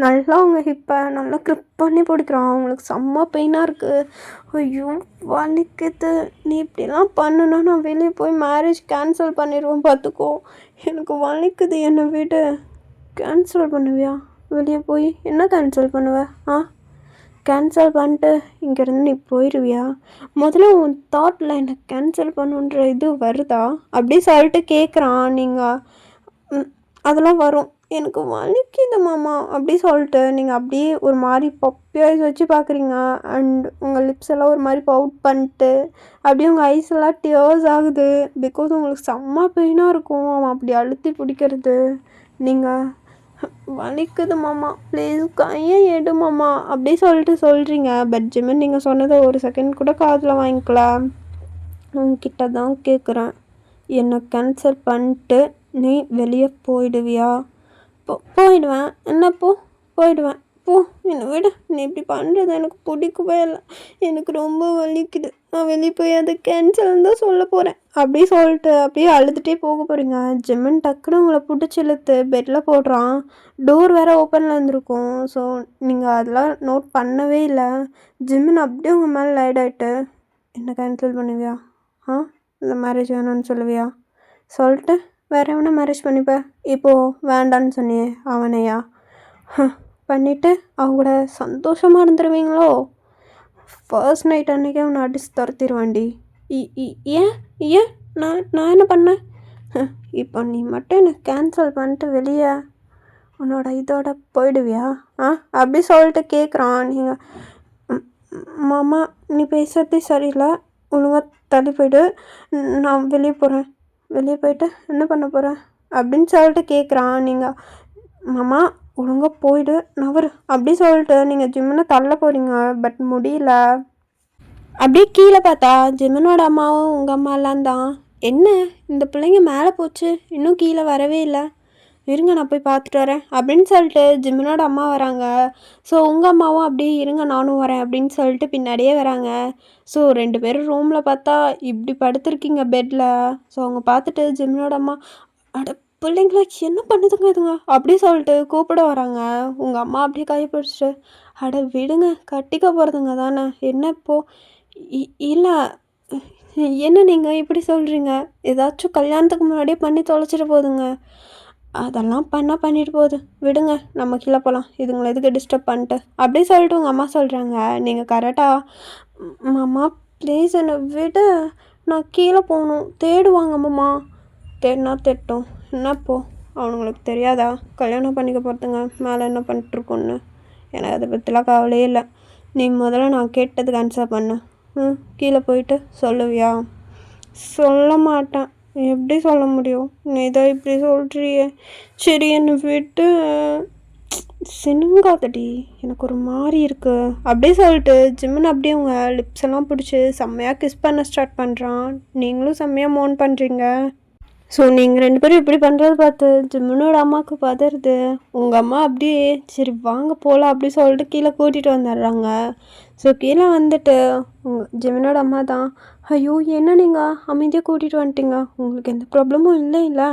நல்லா அவங்க ஹிப்பை நல்லா க்ரிப் பண்ணி பிடிக்கிறான். அவங்களுக்கு செம்ம பெயினாக இருக்குது. ஐயோ வலிக்குது, நீ இப்படிலாம் பண்ணுனா நான் வெளியே போய் மேரேஜ் கேன்சல் பண்ணிடுவேன் பார்த்துக்கோ. எனக்கு வலிக்குது, என்னை விடு. கேன்சல் பண்ணுவியா? வெளியே போய் என்ன கேன்சல் பண்ணுவ? கேன்சல் பண்ணிட்டு இங்கேருந்து நீ போயிடுவியா? முதல்ல உன் தாட்டில் என்ன கேன்சல் பண்ணுன்ற இது வருதா? அப்படி சொல்லிட்டு கேட்குறான். நீங்கள் அதெல்லாம் வரும். எனக்கு வலிக்குது மாமா அப்படி சொல்லிட்டு நீங்கள் அப்படியே ஒரு மாதிரி பப்பி ஐஸ் வச்சு பார்க்குறீங்க. அண்ட் உங்கள் லிப்ஸ் எல்லாம் ஒரு மாதிரி பவுட் பண்ணிட்டு அப்படியே உங்கள் ஐஸ் எல்லாம் டியர்ஸ் ஆகுது. பிகாஸ் உங்களுக்கு செம்ம பெயினாக இருக்கும் அவன் அப்படி அழுத்தி பிடிக்கிறது. நீங்கள் வலிக்குது மாமா ப்ளீஸ் கையை எடு மாமா அப்படி சொல்லிட்டு சொல்கிறீங்க. பட் ஜிமின் நீங்கள் சொன்னதை ஒரு செகண்ட் கூட காதில் வாங்கிக்கலாம். உங்ககிட்ட தான் கேட்குறேன், என்னை கேன்சல் பண்ணிட்டு நீ வெளியே போயிடுவியா? போயிடுவேன். என்னப்போ போயிடுவேன். போ, என்னை விட. நீ இப்படி பண்ணுறது எனக்கு பிடிக்கவே இல்லை. எனக்கு ரொம்ப வலிக்குது. நான் வெளியே போய் அதை கேன்சல்னு தான் சொல்ல போகிறேன் அப்படி சொல்லிட்டு அப்படியே அழுதுகிட்டே போக போகிறீங்க. ஜிம்மன் டக்குன்னு உங்களை பிடிச்சி இழுத்து பெட்டில் போடுறான். டோர் வேறு ஓப்பனில் இருந்திருக்கும். ஸோ நீங்கள் அதெல்லாம் நோட் பண்ணவே இல்லை. ஜிம்மன் அப்படியே உங்கள் மேலே லைட் ஆகிட்டு, என்ன கேன்சல் பண்ணுவியா? இல்லை மேரேஜ் வேணும்னு சொல்லுவியா? சொல்லிட்டு வேறு எவனை மேரேஜ் பண்ணிப்ப? இப்போது வேண்டான்னு சொன்னியே அவனையா? பண்ணிவிட்டு அவங்க கூட சந்தோஷமாக இருந்துருவீங்களோ? ஃபர்ஸ்ட் நைட் அன்றைக்கி அவனை அடித்து துரத்திடுவாண்டி. ஏன் ஏன் நான் என்ன பண்ணேன்? இப்போ நீ மட்டும் என்னை கேன்சல் பண்ணிட்டு வெளியே உன்னோட இதோட போயிடுவியா? அப்படி சொல்லிட்டு கேட்குறான். நீங்கள் மாமா நீ பேசுகிறதே சரியில்லை, ஒழுங்காக தள்ளி போய்டு, நான் வெளியே போகிறேன். வெளியே போயிட்டு என்ன பண்ண போகிறேன் அப்படின்னு சொல்லிட்டு கேட்குறான். நீங்கள் மாமா ஒழுங்காக போயிடு நவரு அப்படி சொல்லிட்டு நீங்கள் ஜிம்மனை தள்ள போகிறீங்க. பட் முடியல. அப்படியே கீழே பார்த்தா ஜிம்மனோட அம்மாவும் உங்கள் அம்மாலாம் தான். என்ன இந்த பிள்ளைங்க மேலே போச்சு, இன்னும் கீழே வரவே இல்லை, இருங்க நான் போய் பார்த்துட்டு வரேன் அப்படின்னு சொல்லிட்டு ஜிம்மனோட அம்மா வராங்க. ஸோ உங்கள் அம்மாவும் அப்படியே இருங்க நானும் வரேன் அப்படின்னு சொல்லிட்டு பின்னாடியே வராங்க. ஸோ 2 பேரும் ரூமில் பார்த்தா இப்படி படுத்துருக்கீங்க பெட்டில். ஸோ அவங்க பார்த்துட்டு ஜிம்மனோட அம்மா, அட பிள்ளைங்களா என்ன பண்ணுதுங்க இதுங்க அப்படி சொல்லிட்டு கூப்பிட வராங்க. உங்கள் அம்மா அப்படியே கைப்பிடிச்சிட்டு, அட விடுங்க கட்டிக்க போகிறதுங்க தானே, என்ன இப்போது? இல்லை என்ன நீங்கள் இப்படி சொல்கிறீங்க? ஏதாச்சும் கல்யாணத்துக்கு முன்னாடியே பண்ணி தொலைச்சிட்டு போகுதுங்க. அதெல்லாம் பண்ணிட்டு போகுது, விடுங்க நம்ம கீழே போகலாம், இதுங்களை எதுக்கு டிஸ்டர்ப் பண்ணிட்டு அப்படி சொல்லிட்டு உங்கள் அம்மா சொல்கிறாங்க. நீங்கள் கரெக்டாக மாமா ப்ளீஸ் என்னை விட, நான் கீழே போகணும், தேடுவாங்க மாமா. தேடினா தேட்டும், என்னப்போ அவனுங்களுக்கு தெரியாதா கல்யாணம் பண்ணிக்க போகிறதுங்க மேலே என்ன பண்ணிட்டுருக்கோன்னு? எனக்கு அதை பற்றிலாம் கவலையே இல்லை. நீ முதல்ல நான் கேட்டதுக்கு ஆன்சர் பண்ணு. கீழே போயிட்டு சொல்லுவியா? சொல்ல மாட்டேன். எப்படி சொல்ல முடியும்? நீ தான் இப்படி சொல்கிறியே. சரி என்னை விட்டு, சினுங்காதடி, எனக்கு ஒரு மாதிரி இருக்கு அப்படியே சொல்லிட்டு ஜிம்மன் அப்படியே உங்கள் லிப்ஸ் எல்லாம் பிடிச்சி செம்மையாக கிஸ் பண்ண ஸ்டார்ட் பண்ணுறான். நீங்களும் செம்மையாக மோன் பண்ணுறீங்க. ஸோ நீங்கள் 2 பேரும் இப்படி பண்ணுறது பார்த்து ஜிம்மனோட அம்மாவுக்கு பதறுது. உங்கள் அம்மா அப்படியே சரி வாங்க போகலாம் அப்படி சொல்லிட்டு கீழே கூட்டிகிட்டு வந்துடுறாங்க. ஸோ கீழே வந்துட்டு ஜிம்மனோட அம்மா தான், ஐயோ என்ன நீங்கள் அமைதியாக கூட்டிகிட்டு வந்துட்டீங்க, உங்களுக்கு எந்த ப்ராப்ளமும் இல்லை?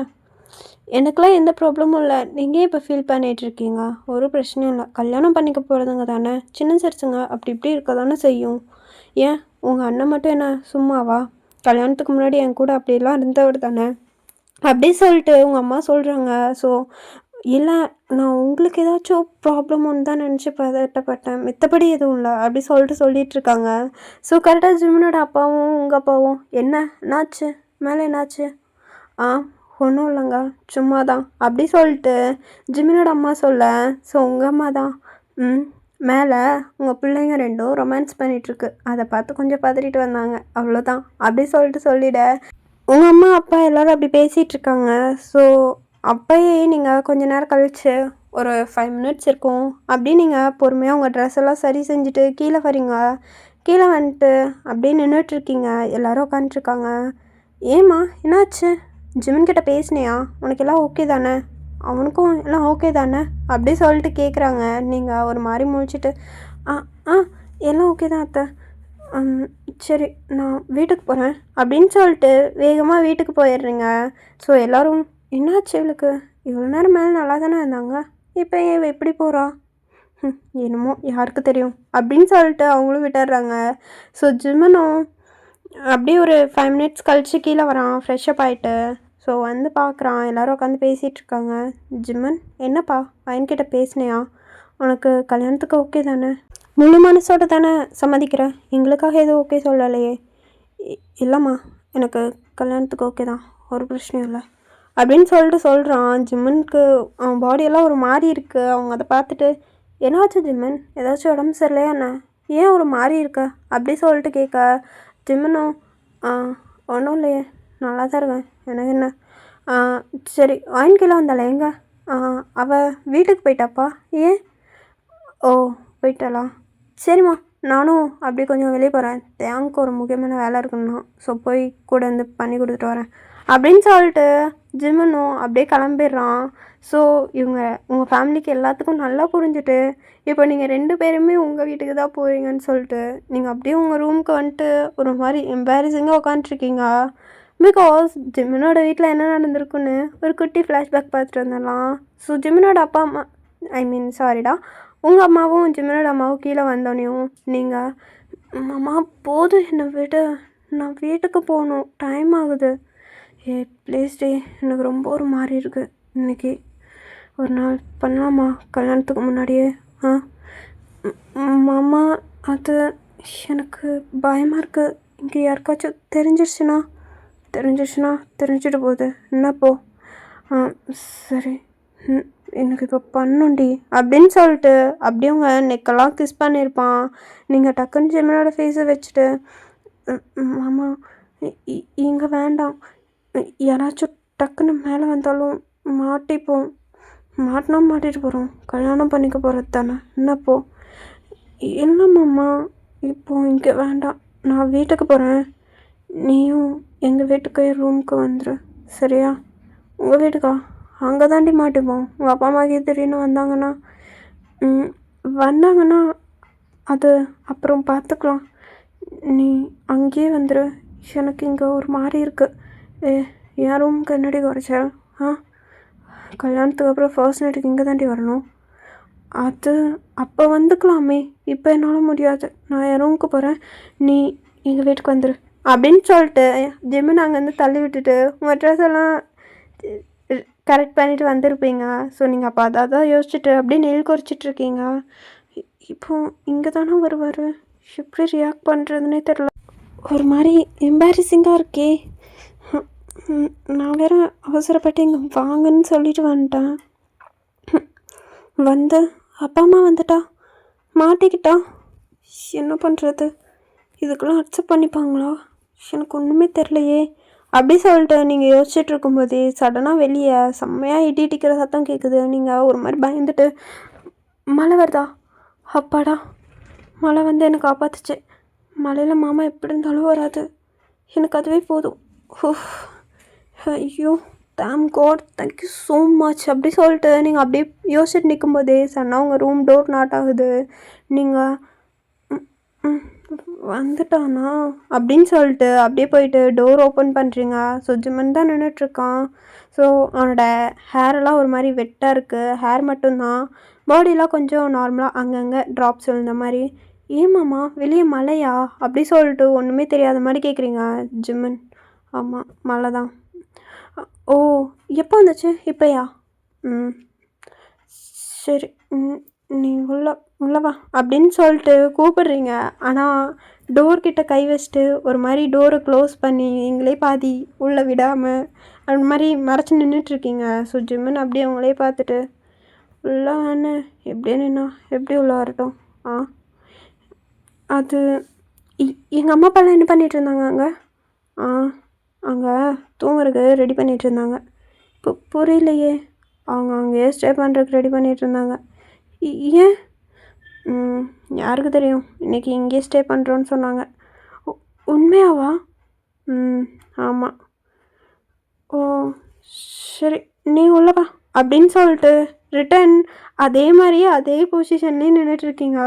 எனக்கெலாம் எந்த ப்ராப்ளமும் இல்லை, நீங்கள் இப்போ ஃபீல் பண்ணிகிட்ருக்கீங்க? ஒரு பிரச்சனையும் இல்லை, கல்யாணம் பண்ணிக்க போகிறதுங்க தானே, சின்ன சிறுசுங்க அப்படி இப்படி இருக்க தானே செய்யும். ஏன் உங்கள் அண்ணன் மட்டும் என்ன சும்மாவா? கல்யாணத்துக்கு முன்னாடி என் கூட அப்படிலாம் இருந்தவர் தானே அப்படி சொல்லிட்டு உங்கள் அம்மா சொல்கிறாங்க. ஸோ இல்லை நான் உங்களுக்கு ஏதாச்சும் ப்ராப்ளம் ஒன்று தான் நினச்சி பதட்டப்பட்டேன், மித்தபடி எதுவும் இல்லை அப்படி சொல்லிகிட்ருக்காங்க. ஸோ கரெக்டாக ஜிம்மனோட அப்பாவும் உங்கள் அப்பாவும், என்னாச்சு மேலே என்னாச்சு? ஒன்றும் இல்லைங்க சும்மா தான் அப்படி சொல்லிட்டு ஜிம்மனோட அம்மா சொல்ல. ஸோ உங்கள் அம்மா தான், மேலே உங்கள் பிள்ளைங்க 2ம் ரொமான்ஸ் பண்ணிகிட்ருக்கு, அதை பார்த்து கொஞ்சம் பதறிட்டு வந்தாங்க, அவ்வளோதான் அப்படி சொல்லிட. உங்கள் அம்மா அப்பா எல்லோரும் அப்படி பேசிகிட்ருக்காங்க. ஸோ அப்போயே நீங்கள் கொஞ்ச நேரம் கழிச்சு ஒரு 5 மினிட்ஸ் இருக்கும், அப்படி நீங்கள் பொறுமையாக உங்கள் ட்ரெஸ் எல்லாம் சரி செஞ்சுட்டு கீழே வரீங்க. கீழே வந்துட்டு அப்படியே நின்றுட்டுருக்கீங்க, எல்லோரும் உட்காந்துட்ருக்காங்க. ஏம்மா என்னாச்சு? ஜிம்மன்கிட்ட பேசினியா? உனக்கு எல்லாம் ஓகே தானே? அவனுக்கும் எல்லாம் ஓகே தானே அப்படி சொல்லிட்டு கேட்குறாங்க. நீங்கள் ஒரு மாதிரி முழிச்சிட்டு, எல்லாம் ஓகே தான் அத்தை, சரி நான் வீட்டுக்கு போகிறேன் அப்படின்னு சொல்லிட்டு வேகமாக வீட்டுக்கு போயிடுறீங்க. ஸோ எல்லோரும், என்னாச்சு இவளுக்கு, இவ்வளோ நேரம் மேலே நல்லா தானே இருந்தாங்க, இப்போ ஏன் எப்படி போகிறா? என்னமோ யாருக்கு தெரியும் அப்படின்னு சொல்லிட்டு அவங்களும் விட்டுடுறாங்க. ஸோ ஜிம்மனும் அப்படியே ஒரு 5 மினிட்ஸ் கழித்து கீழே வரான் ஃப்ரெஷ்அப் ஆகிட்டு. ஸோ வந்து பார்க்குறான், எல்லோரும் உட்காந்து பேசிகிட்ருக்காங்க. ஜிம்மன் என்னப்பா பையன்கிட்ட பேசினியா? உனக்கு கல்யாணத்துக்கு ஓகே தானே? முழு மனசோட தானே சம்மதிக்கிற, எங்களுக்காக எதுவும் ஓகே சொல்லலையே. இல்லைம்மா, எனக்கு கல்யாணத்துக்கு ஓகே தான், ஒரு பிரச்சனையும் இல்லை அப்படின்னு சொல்லிட்டு சொல்கிறான். ஜிம்மனுக்கு அவன் பாடியெல்லாம் ஒரு மாதிரி இருக்குது. அவங்க அதை பார்த்துட்டு, என்னாச்சு ஜிம்மன், ஏதாச்சும் உடம்பு சரியில்லையா என்ன, ஏன் ஒரு மாதிரி இருக்க அப்படி சொல்லிட்டு கேட்க, ஜிம்மனும் ஒன்றும் இல்லையே, நல்லா தான் இருக்கேன், எனக்கு என்ன, சரி வாங்கிக்கலாம் வந்தாளே எங்க, அவள் வீட்டுக்கு போயிட்டாப்பா, ஏன், ஓ போயிட்டாளா, சரிம்மா நானும் அப்படியே கொஞ்சம் வெளியே போகிறேன், தேங்க்கு ஒரு முக்கியமான வேலை இருக்குன்னா, ஸோ போய் கூட வந்து பண்ணி கொடுத்துட்டு வரேன் அப்படின்னு சொல்லிட்டு ஜிம்மனும் அப்படியே கிளம்பிடுறான். ஸோ உங்கள் ஃபேமிலிக்கு எல்லாத்துக்கும் நல்லா புரிஞ்சுட்டு, இப்போ நீங்கள் 2 பேருமே உங்கள் வீட்டுக்கு தான் போகிறீங்கன்னு சொல்லிட்டு நீங்கள் அப்படியே உங்கள் ரூமுக்கு வந்துட்டு ஒரு மாதிரி எம்பாரசிங்காக உட்காந்துருக்கீங்க. பிகாஸ் ஜிம்மனோட வீட்டில் என்ன நடந்திருக்குன்னு ஒரு குட்டி ஃப்ளாஷ்பேக் பார்த்துட்டு வந்துடலாம். ஸோ ஜிம்மனோட அப்பா அம்மா, சாரிடா, உங்கள் அம்மாவும் ஜிம்மனோட அம்மாவும் கீழே வந்தோடனையும் நீங்கள், அம்மா போதும் என்னை விட, நான் வீட்டுக்கு போகணும், டைம் ஆகுது, ப்ளீஸ் டே, எனக்கு ரொம்ப ஒரு மாதிரி இருக்குது, இன்றைக்கி ஒரு நாள் பண்ணலாமா கல்யாணத்துக்கு முன்னாடியே. மாமா, அது எனக்கு பயமாக இருக்குது, இங்கே யாருக்காச்சும் தெரிஞ்சிட்டு போகுது, என்னப்போ, சரி எனக்கு இப்போ பண்ணுண்டி அப்படின்னு சொல்லிட்டு அப்படியே அவங்க நெக்கெல்லாம் கிஸ் பண்ணியிருப்பான். நீங்கள் டக்குன்னு ஜிம்மனோட ஃபேஸை வச்சுட்டு, மாமா இங்கே வேண்டாம், யாராச்சும் டக்குன்னு மேலே வந்தாலும் மாட்டிட்டு போகிறோம், கல்யாணம் பண்ணிக்க போகிறது தானே, என்னப்போ, இல்லை மாமா இப்போது இங்கே வேண்டாம், நான் வீட்டுக்கு போகிறேன், நீயும் எங்கள் வீட்டுக்கு ரூமுக்கு வந்துடு, சரியா, உங்கள் வீட்டுக்கா, அங்கே தாண்டி மாட்டிப்போம், உங்கள் அப்பா அம்மாக்கே திடீர்னு வந்தாங்கன்னா அது அப்புறம் பார்த்துக்கலாம், நீ அங்கேயே வந்துடு, எனக்கு இங்கே ஒரு மாதிரி இருக்குது, என் ரூமுக்கு என்னடி குறைச்ச, கல்யாணத்துக்கு அப்புறம் ஃபர்ஸ்ட் நைட்டுக்கு இங்கே தாண்டி வரணும், அது அப்போ வந்துக்கலாமே, இப்போ என்னால் முடியாது, நான் என் ரூமுக்கு போகிறேன், நீ எங்கள் வீட்டுக்கு வந்துடு அப்படின்னு சொல்லிட்டு ஜிம்மன் அங்கேருந்து தள்ளி விட்டுட்டு உங்கள் ட்ரெஸ் எல்லாம் கரெக்ட் பண்ணிவிட்டு வந்திருப்பீங்க. ஸோ நீங்கள் அப்போ அதான் யோசிச்சுட்டு அப்படியே நெல் குறிச்சிட்ருக்கீங்க. இப்போது இங்கே தானே வருவார், எப்படி ரியாக்ட் பண்ணுறதுனே தெரில, ஒரு மாதிரி எம்பாரசிங்காக இருக்கே, நான் வேற அவசரப்பட்டு இங்கே வாங்கன்னு சொல்லிட்டு வந்துட்டேன், வந்து அப்பா அம்மா வந்துட்டா மாட்டிக்கிட்டா, என்ன பண்ணுறது, இதுக்கெல்லாம் அக்செப்ட் பண்ணிப்பாங்களா, எனக்கு ஒன்றுமே தெரிலையே அப்படி சொல்லிட்டு நீங்கள் யோசிச்சுட்டு இருக்கும்போதே சடனாக வெளியே செம்மையாக இடிக்கிற சத்தம் கேட்குது. நீங்கள் ஒரு மாதிரி பயந்துட்டு, மழை வருதா, அப்பாடா மழை வந்து எனக்கு காப்பாத்துச்சு, மழையில் மாமா எப்படி இருந்தாலும் வராது, எனக்கு அதுவே போதும், ஐயோ thank God, thank you so much அப்படி சொல்லிட்டு நீங்கள் அப்படியே யோசிச்சுட்டு நிற்கும்போதே சன்னா உங்கள் ரூம் டோர் நாட் ஆகுது. நீங்கள் வந்துட்டானா அப்படின்னு சொல்லிட்டு அப்படியே போயிட்டு டோர் ஓப்பன் பண்ணுறீங்க. ஸோ ஜிம்மன் தான் நின்றுட்டுருக்கான். ஸோ அவனோட ஹேரெல்லாம் ஒரு மாதிரி வெட்டாக இருக்குது, ஹேர் மட்டும்தான், பாடியெலாம் கொஞ்சம் நார்மலாக அங்கங்கே ட்ராப்ஸ் விழுந்த மாதிரி. ஏமாம்மா வெளியே மழையா அப்படி சொல்லிட்டு ஒன்றுமே தெரியாத மாதிரி கேட்குறீங்க ஜிம்மன். ஆமாம் மழை தான். ஓ எப்போ வந்துச்சு, இப்போயா, சரி நீ உள்ளவா அப்படின்னு சொல்லிட்டு கூப்பிடுறீங்க. ஆனால் டோர்கிட்ட கை வச்சுட்டு ஒரு மாதிரி டோரை க்ளோஸ் பண்ணி எங்களே பாதி உள்ளே விடாமல் அந்த மாதிரி மறைச்சி நின்றுட்டுருக்கீங்க. ஸோ ஜிம்மன் அப்படியே அவங்களே பார்த்துட்டு, உள்ளே வேணு எப்படியே நின்னா எப்படி உள்ளே வரட்டும், அது எங்கள் அம்மா அப்பாலாம் என்ன பண்ணிகிட்டு இருந்தாங்க அங்கே, அங்கே தூங்குறதுக்கு ரெடி பண்ணிகிட்டு இருந்தாங்க. புரியலையே, அவங்க அங்கேயே ஸ்டே பண்ணுறதுக்கு ரெடி பண்ணிகிட்டு இருந்தாங்க. ஏன், யாருக்கு தெரியும், இன்றைக்கி இங்கேயே ஸ்டே பண்ணுறோன்னு சொன்னாங்க. உண்மையாவா, ஆமாம். ஓ சரி நீ உள்ளவா அப்படின்னு சொல்லிட்டு ரிட்டன் அதே மாதிரியே அதே பொசிஷன்லேயே நின்றுட்டுருக்கீங்க.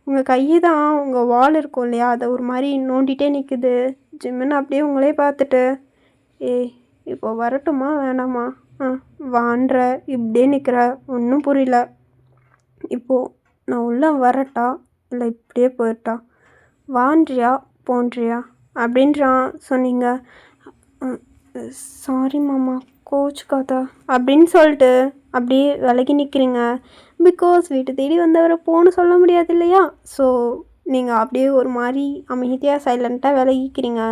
உங்கள் கை தான் உங்கள் வால் இருக்கும் இல்லையா, அதை ஒரு மாதிரி நோண்டிகிட்டே நிற்குது. ஜிம்முன்னு அப்படியே உங்களே பார்த்துட்டு, இப்போ வரட்டுமா வேணாமா, வான்ற இப்படியே நிற்கிற, ஒன்றும் புரியல, இப்போது நான் உள்ளே வரட்டா இல்லை இப்படியே போயிட்டா, வான்றியா போன்றியா அப்படின்றான். சொன்னீங்க, சாரி மாமா கோச்சுக்காதா அப்படின்னு சொல்லிட்டு அப்படியே விலகி நிற்கிறீங்க. பிகாஸ் வீட்டு தேடி வந்தவரை போன்னு சொல்ல முடியாது இல்லையா? ஸோ நீங்கள் அப்படியே ஒரு மாதிரி அமைதியாக சைலண்ட்டாக விலகிக்கிறீங்க.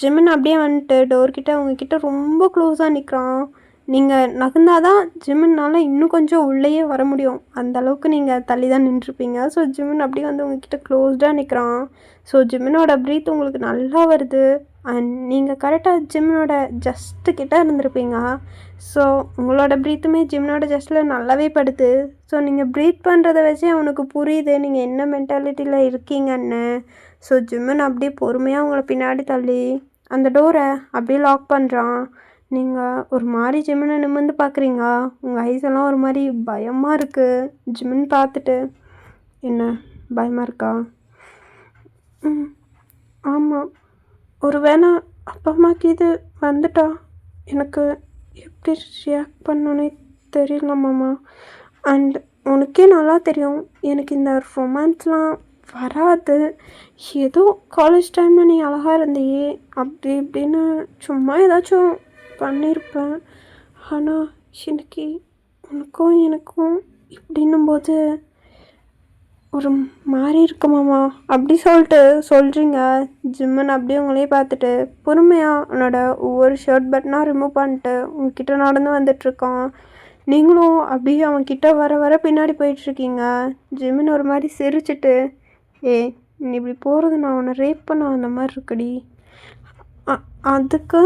ஜிமின் அப்படியே வந்துட்டு டோர்கிட்ட உங்ககிட்ட ரொம்ப க்ளோஸாக நிற்கிறான். நீங்கள் நகர்ந்தாதான் ஜிமின்னால் இன்னும் கொஞ்சம் உள்ளேயே வர முடியும். அந்த அளவுக்கு நீங்கள் தள்ளி தான் நின்றுருப்பீங்க. ஸோ ஜிமின் அப்படியே வந்து உங்ககிட்ட க்ளோஸ்டாக நிற்கிறான். ஸோ ஜிமினோட ப்ரீத் உங்களுக்கு நல்லா வருது. அண்ட் நீங்கள் கரெக்டாக ஜிமினோட ஜஸ்ட்டு கிட்ட இருந்திருப்பீங்க. ஸோ உங்களோட ப்ரீத்துமே ஜிமினோட ஜஸ்ட்டில் நல்லாவே படுது. ஸோ நீங்கள் ப்ரீத் பண்ணுறத வச்சு அவனுக்கு புரியுது நீங்கள் என்ன மென்டாலிட்டியில் இருக்கீங்கன்னு. ஸோ ஜிமின் அப்படியே பொறுமையாக உங்களை பின்னாடி தள்ளி அந்த டோரை அப்படியே லாக் பண்ணுறான். நீங்கள் ஒரு மாதிரி ஜிமினை நிமிர்ந்து பார்க்குறீங்க. உங்கள் ஐஸ் எல்லாம் ஒரு மாதிரி பயமாக இருக்குது. ஜிமின் பார்த்துட்டு, என்ன பயமாக இருக்கா? ஆமாம். ஒரு வேளை அப்பா அம்மாக்கு இது வந்துட்டா எனக்கு எப்படி ரியாக்ட் பண்ணணுன்னே தெரியல மாமா. அண்ட் உனக்கே நல்லா தெரியும் எனக்கு இந்த ரொமான்ஸ்லாம் வராது. ஏதோ காலேஜ் டைமில் நீ அழகாக இருந்தியே அப்படி இப்படின்னு சும்மா ஏதாச்சும் பண்ணியிருப்பேன். ஆனால் இன்னைக்கு உனக்கும் எனக்கும் இப்படின்னும் போது ஒரு மாதிரி இருக்கு மாமா அப்படி சொல்லிட்டு சொல்கிறீங்க. ஜிம்மன் அப்படியே உங்களே பார்த்துட்டு பொறுமையாக உன்னோட ஒவ்வொரு ஷர்ட் பட்டனாக ரிமூவ் பண்ணிட்டு உங்ககிட்ட நடந்து வந்துட்டுருக்கான். நீங்களும் அப்படியே அவன்கிட்ட வர வர பின்னாடி போயிட்டுருக்கீங்க. ஜிம்மன் ஒரு மாதிரி சிரிச்சிட்டு, நீ இப்படி போகிறது நான் உன்னை ரேப் பண்ண அந்த மாதிரி இருக்குடி. அதுக்கு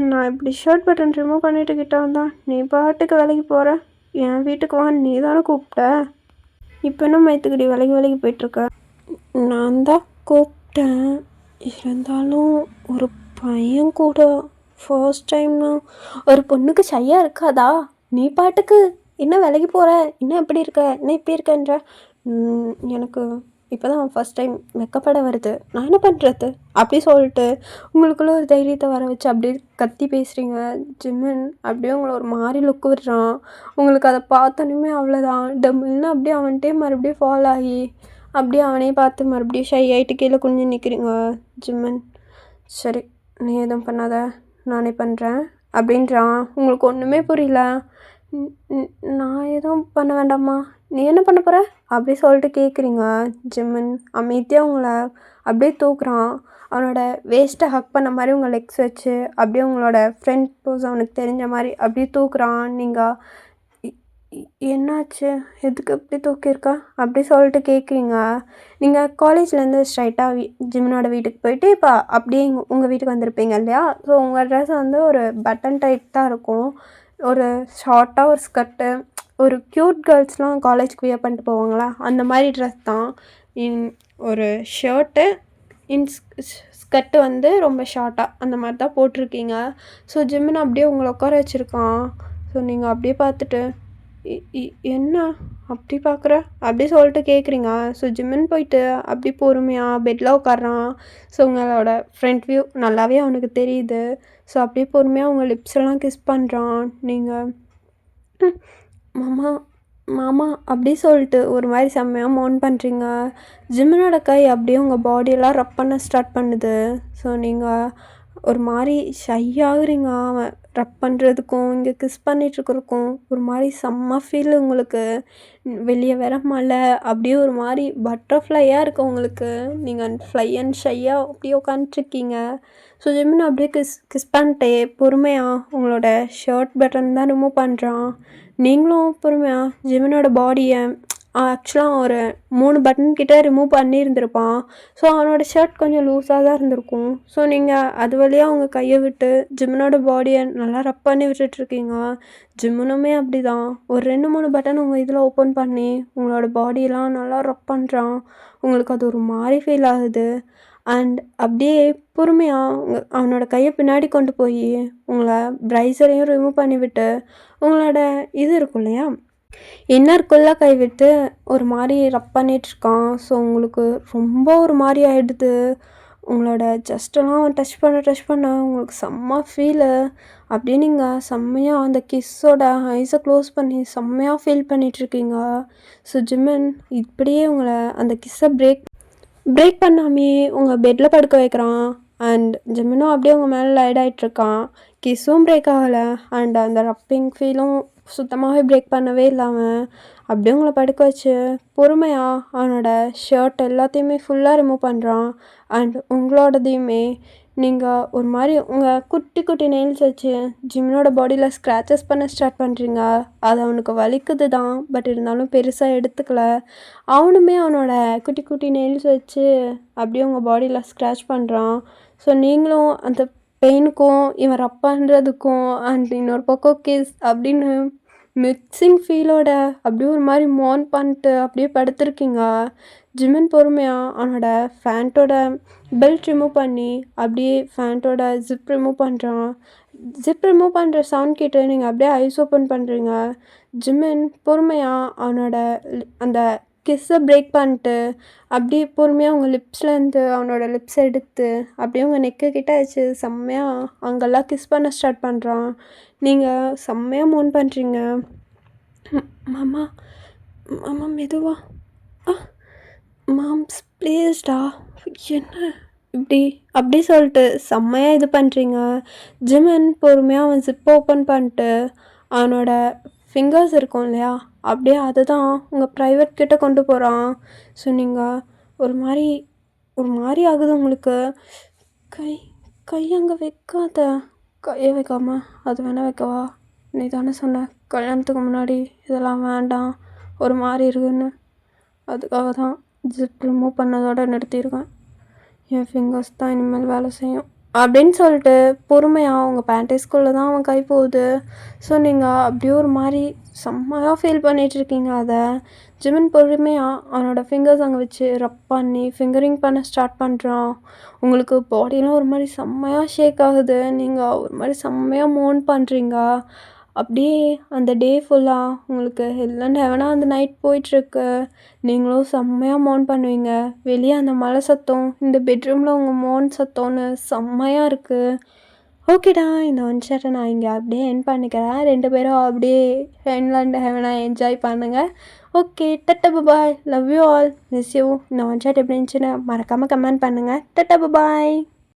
நான் இப்படி ஷர்ட் பட்டன் ரிமூவ் பண்ணிட்டு கிட்ட வந்தான் நீ பாட்டுக்கு விலைக்கு போகிற. என் வீட்டுக்கு வா நீ தானே கூப்பிட்ட. இப்போ என்ன மயத்துக்கடி விலைக்கு போயிட்டுருக்க? நான் தான் கூப்பிட்டேன். இருந்தாலும் ஒரு பையன் கூட ஃபர்ஸ்ட் டைம்னா ஒரு பொண்ணுக்கு ஷையாக இருக்காதா? நீ பாட்டுக்கு என்ன விலைக்கு போகிற, என்ன எப்படி இருக்க, என்ன இப்படி இருக்கன்ற. எனக்கு இப்போ தான் ஃபஸ்ட் டைம் வெக்கப்பட வருது, நான் என்ன பண்ணுறது அப்படி சொல்லிட்டு உங்களுக்குள்ள ஒரு தைரியத்தை வர வச்சு அப்படியே கத்தி பேசுகிறீங்க. ஜிம்மன் அப்படியே உங்களை ஒரு மாதிரி லுக்கு விடுறான். உங்களுக்கு அதை பார்த்தோன்னே அவ்வளோதான் டம்மில்னு அப்படியே அவன்கிட்டே மறுபடியும் ஃபால் ஆகி அப்படியே அவனே பார்த்து மறுபடியும் ஷை ஆகிட்டு கீழே குனிஞ்சு நிற்கிறீங்க. ஜிம்மன், சரி நீ எதுவும் பண்ணாத நானே பண்ணுறேன் அப்படின்றான். உங்களுக்கு ஒன்றுமே புரியல. நான் எதுவும் பண்ண வேண்டாமா, நீ என்ன பண்ண போகிற அப்படி சொல்லிட்டு கேட்குறீங்க. ஜிம்மன் அமைதியாக உங்களை அப்படியே தூக்குறான். அவனோட வேஸ்ட்டை ஹக் பண்ண மாதிரி உங்கள் லெக்ஸ் வச்சு அப்படியே உங்களோட ஃப்ரெண்ட் போஸ் அவனுக்கு தெரிஞ்ச மாதிரி அப்படியே தூக்குறான். நீங்கள் என்னாச்சு, எதுக்கு இப்படி தூக்கியிருக்கா அப்படி சொல்லிட்டு கேட்குறீங்க. நீங்கள் காலேஜ்லேருந்து ஸ்ட்ரைட்டாக ஜிம்மனோட வீட்டுக்கு போயிட்டு இப்போ அப்படியே உங்கள் வீட்டுக்கு வந்திருப்பீங்க இல்லையா? ஸோ உங்கள் ட்ரெஸ் வந்து ஒரு பட்டன் டைப் தான் இருக்கும். ஒரு ஷார்ட்டாக ஒரு ஸ்கர்ட்டு, ஒரு க்யூட் கேர்ள்ஸ்லாம் காலேஜ்க்கு வியர் பண்ணிட்டு போவாங்களா அந்த மாதிரி ட்ரெஸ் தான். ஒரு ஷர்ட்டு ஸ்கர்ட்டு வந்து ரொம்ப ஷார்ட்டாக அந்த மாதிரி தான் போட்டிருக்கீங்க. ஸோ ஜிம்மன் அப்படியே உங்களை உட்கார வச்சுருக்கான். ஸோ நீங்கள் அப்படியே பார்த்துட்டு என்ன அப்படி பார்க்குற அப்படி சொல்லிட்டு கேட்குறீங்க. ஸோ ஜிம்மன் போயிட்டு அப்படி பொறுமையாக பெட்டில் உட்காடுறான். ஸோ உங்களோட ஃப்ரண்ட் வியூ நல்லாவே அவனுக்கு தெரியுது. ஸோ அப்படியே பொறுமையாக உங்கள் லிப்ஸ் எல்லாம் கிஸ் பண்ணுறான். நீங்கள் மாமா மாமா அப்படி சொல்லிட்டு ஒரு மாதிரி செம்மையாக மோன் பண்ணுறீங்க. ஜிம்மனோட கை அப்படியே உங்கள் பாடியெல்லாம் ரப் பண்ண ஸ்டார்ட் பண்ணுது. ஸோ நீங்கள் ஒரு மாதிரி ஷை ஆகுறீங்க. அவன் ரப் பண்ணுறதுக்கும் இங்கே கிஸ் பண்ணிகிட்ருக்கிறதுக்கும் ஒரு மாதிரி செம்ம ஃபீல் உங்களுக்கு. வெளியே வேற மழை அப்படியே ஒரு மாதிரி பட்டர்ஃப்ளையாக இருக்குது உங்களுக்கு. நீங்கள் ஃப்ளை அண்ட் ஷையாக அப்படியே உட்காந்துட்ருக்கீங்க. ஸோ ஜிம்மன் அப்படியே கிஸ் பண்ணிட்டே பொறுமையாக உங்களோட ஷர்ட் பட்டன் தான் ரிமூவ் பண்ணுறான். நீங்களும் பொறுமையாக ஜிம்மனோட பாடியை ஆக்சுவலாக ஒரு 3 பட்டன் கிட்டே ரிமூவ் பண்ணியிருந்திருப்பான். ஸோ அவனோட ஷர்ட் கொஞ்சம் லூஸாக தான் இருந்திருக்கும். ஸோ நீங்கள் அது வழியாக அவங்க கையை விட்டு ஜிம்மனோட பாடியை நல்லா ரப் பண்ணி விட்டுட்ருக்கீங்க. ஜிம்மனுமே அப்படி தான் ஒரு 2-3 பட்டன் உங்கள் இதில் ஓப்பன் பண்ணி உங்களோட பாடியெல்லாம் நல்லா ரப் பண்ணுறான். உங்களுக்கு அது ஒரு மாதிரி ஃபீல் ஆகுது. அண்ட் அப்படியே பொறுமையாக அவனோட கையை பின்னாடி கொண்டு போய் உங்களை ப்ரைஸரையும் ரிமூவ் பண்ணிவிட்டு உங்களோட இது இருக்கும் இல்லையா இன்னருக்குள்ளே கை விட்டு ஒரு மாதிரி ரப் பண்ணிகிட்ருக்கான். ஸோ உங்களுக்கு ரொம்ப ஒரு மாதிரி ஆகிடுது. உங்களோட ஜஸ்ட்டெல்லாம் டச் பண்ண உங்களுக்கு செம்ம ஃபீலு. அப்படியே நீங்கள் செம்மையாக அந்த கிஸ்ஸோட ஐஸை க்ளோஸ் பண்ணி செம்மையாக ஃபீல் பண்ணிகிட்ருக்கீங்க. ஸோ ஜிம்மன் இப்படியே உங்களை அந்த கிஸ்ஸை பிரேக் பண்ணாமே உங்கள் பெட்டில் படுக்க வைக்கிறான். அண்ட் ஜிம்மனும் அப்படியே உங்கள் மேலே லைட் ஆகிட்ருக்கான். கிஸ்ஸும் பிரேக் ஆகலை அண்ட் அந்த ரப்பிங் ஃபீலும் சுத்தமாகவே பிரேக் பண்ணவே இல்லாமல் அப்படியே உங்களை படுக்க வச்சு பொறுமையாக அவனோட ஷர்ட் எல்லாத்தையுமே ஃபுல்லாக ரிமூவ் பண்ணுறான். அண்ட் உங்களோடதையுமே நீங்கள் ஒரு மாதிரி உங்கள் குட்டி குட்டி நெயில்ஸ் வச்சு ஜிம்னோட பாடியில் ஸ்க்ராச்சஸ் பண்ண ஸ்டார்ட் பண்ணுறீங்க. அது அவனுக்கு வலிக்குது தான், பட் இருந்தாலும் பெருசாக எடுத்துக்கல. அவனுமே அவனோட குட்டி குட்டி நெயில்ஸ் வச்சு அப்படியே உங்கள் பாடியில் ஸ்க்ராட்ச் பண்ணுறான். ஸோ நீங்களும் அந்த பெயினுக்கும் இவன் ரப் பண்ணுறதுக்கும் அண்ட் இன்னொரு பக்கம் கிஸ் அப்படின்னு மிக்சிங் ஃபீலோட அப்படியே ஒரு மாதிரி மோன் பண்ணிட்டு அப்படியே படுத்திருக்கீங்க. ஜிமின் பொறுமையாக அவனோட ஃபேண்ட்டோட பெல்ட் ரிமூவ் பண்ணி அப்படியே ஃபேண்ட்டோட ஜிப் ரிமூவ் பண்ணுறான். ஜிப் ரிமூவ் பண்ணுற சவுண்ட் கேட்டு நீங்கள் அப்படியே ஐஸ் ஓப்பன் பண்ணுறீங்க. ஜிமின் பொறுமையாக அவனோட அந்த கிஸ்ஸை பிரேக் பண்ணிட்டு அப்படியே பொறுமையாக உங்கள் லிப்ஸ்லேருந்து அவனோட லிப்ஸ் எடுத்து அப்படியே உங்கள் நெக்கு கிட்ட வச்சு செம்மையாக அங்கெல்லாம் கிஸ் பண்ண ஸ்டார்ட் பண்ணுறான். நீங்கள் செம்மையாக மோன் பண்ணுறீங்க. மாமா மாமா மெதுவா ஆ மாம்ஸ் ப்ளீஸ்டா என்ன இப்படி அப்படி சொல்லிட்டு செம்மையாக இது பண்ணுறீங்க. ஜிமின் பொறுமையாக அவன் ஜிப்பை ஓப்பன் பண்ணிட்டு அவனோட ஃபிங்கர்ஸ் இருக்கும் இல்லையா, அப்படியே அதை தான் உங்கள் ப்ரைவேட் கிட்ட கொண்டு போகிறான். ஸோ நீங்கள் ஒரு மாதிரி ஆகுது உங்களுக்கு. கை கை அங்கே வைக்காத, கையை வைக்காம அது வேணால் வைக்கவா? நீ தானே சொன்ன கல்யாணத்துக்கு முன்னாடி இதெல்லாம் வேண்டாம் ஒரு மாதிரி இருக்குன்னு. அதுக்காக தான் ஜிப் ரிமூவ் பண்ணதோடு நிறுத்தியிருக்கேன். என் ஃபிங்கர்ஸ் தான் இனிமேல் வேலை செய்யும் அப்படின்னு சொல்லிட்டு பொறுமையாக உங்கள் பேண்டேஸ்குள்ளே தான் அவன் கை போகுது. ஸோ நீங்கள் அப்படியே ஒரு மாதிரி செம்மையாக ஃபீல் பண்ணிகிட்ருக்கீங்க. அதை ஜிமின் பொறுமையாக அவனோட ஃபிங்கர்ஸ் அங்கே வச்சு ரப் பண்ணி ஃபிங்கரிங் பண்ண ஸ்டார்ட் பண்ணுறான். உங்களுக்கு பாடியெலாம் ஒரு மாதிரி செம்மையாக ஷேக் ஆகுது. நீங்கள் ஒரு மாதிரி செம்மையாக மோன் பண்ணுறீங்க. அப்படியே அந்த டே ஃபுல்லாக உங்களுக்கு ஹெல் அண்ட் ஹெவனாக அந்த நைட் போயிட்டுருக்கு. நீங்களும் செம்மையாக மோன் பண்ணுவீங்க. வெளியே அந்த மழை சத்தம், இந்த பெட்ரூமில் உங்கள் மோன் சத்தம்னு செம்மையாக இருக்குது. ஓகேடா, இந்த ஒன் ஷாட்டை நான் இங்கே அப்படியே என் பண்ணிக்கிறேன். 2 பேரும் அப்படியே ஹெல் அண்ட் ஹெவனாக என்ஜாய் பண்ணுங்கள். Okay, ta-ta bye bye, love you all, miss you. இந்த ஒன் ஷாட் எப்படி இருந்துச்சுன்னு மறக்காமல் கமெண்ட் பண்ணுங்கள். Ta-ta bye bye.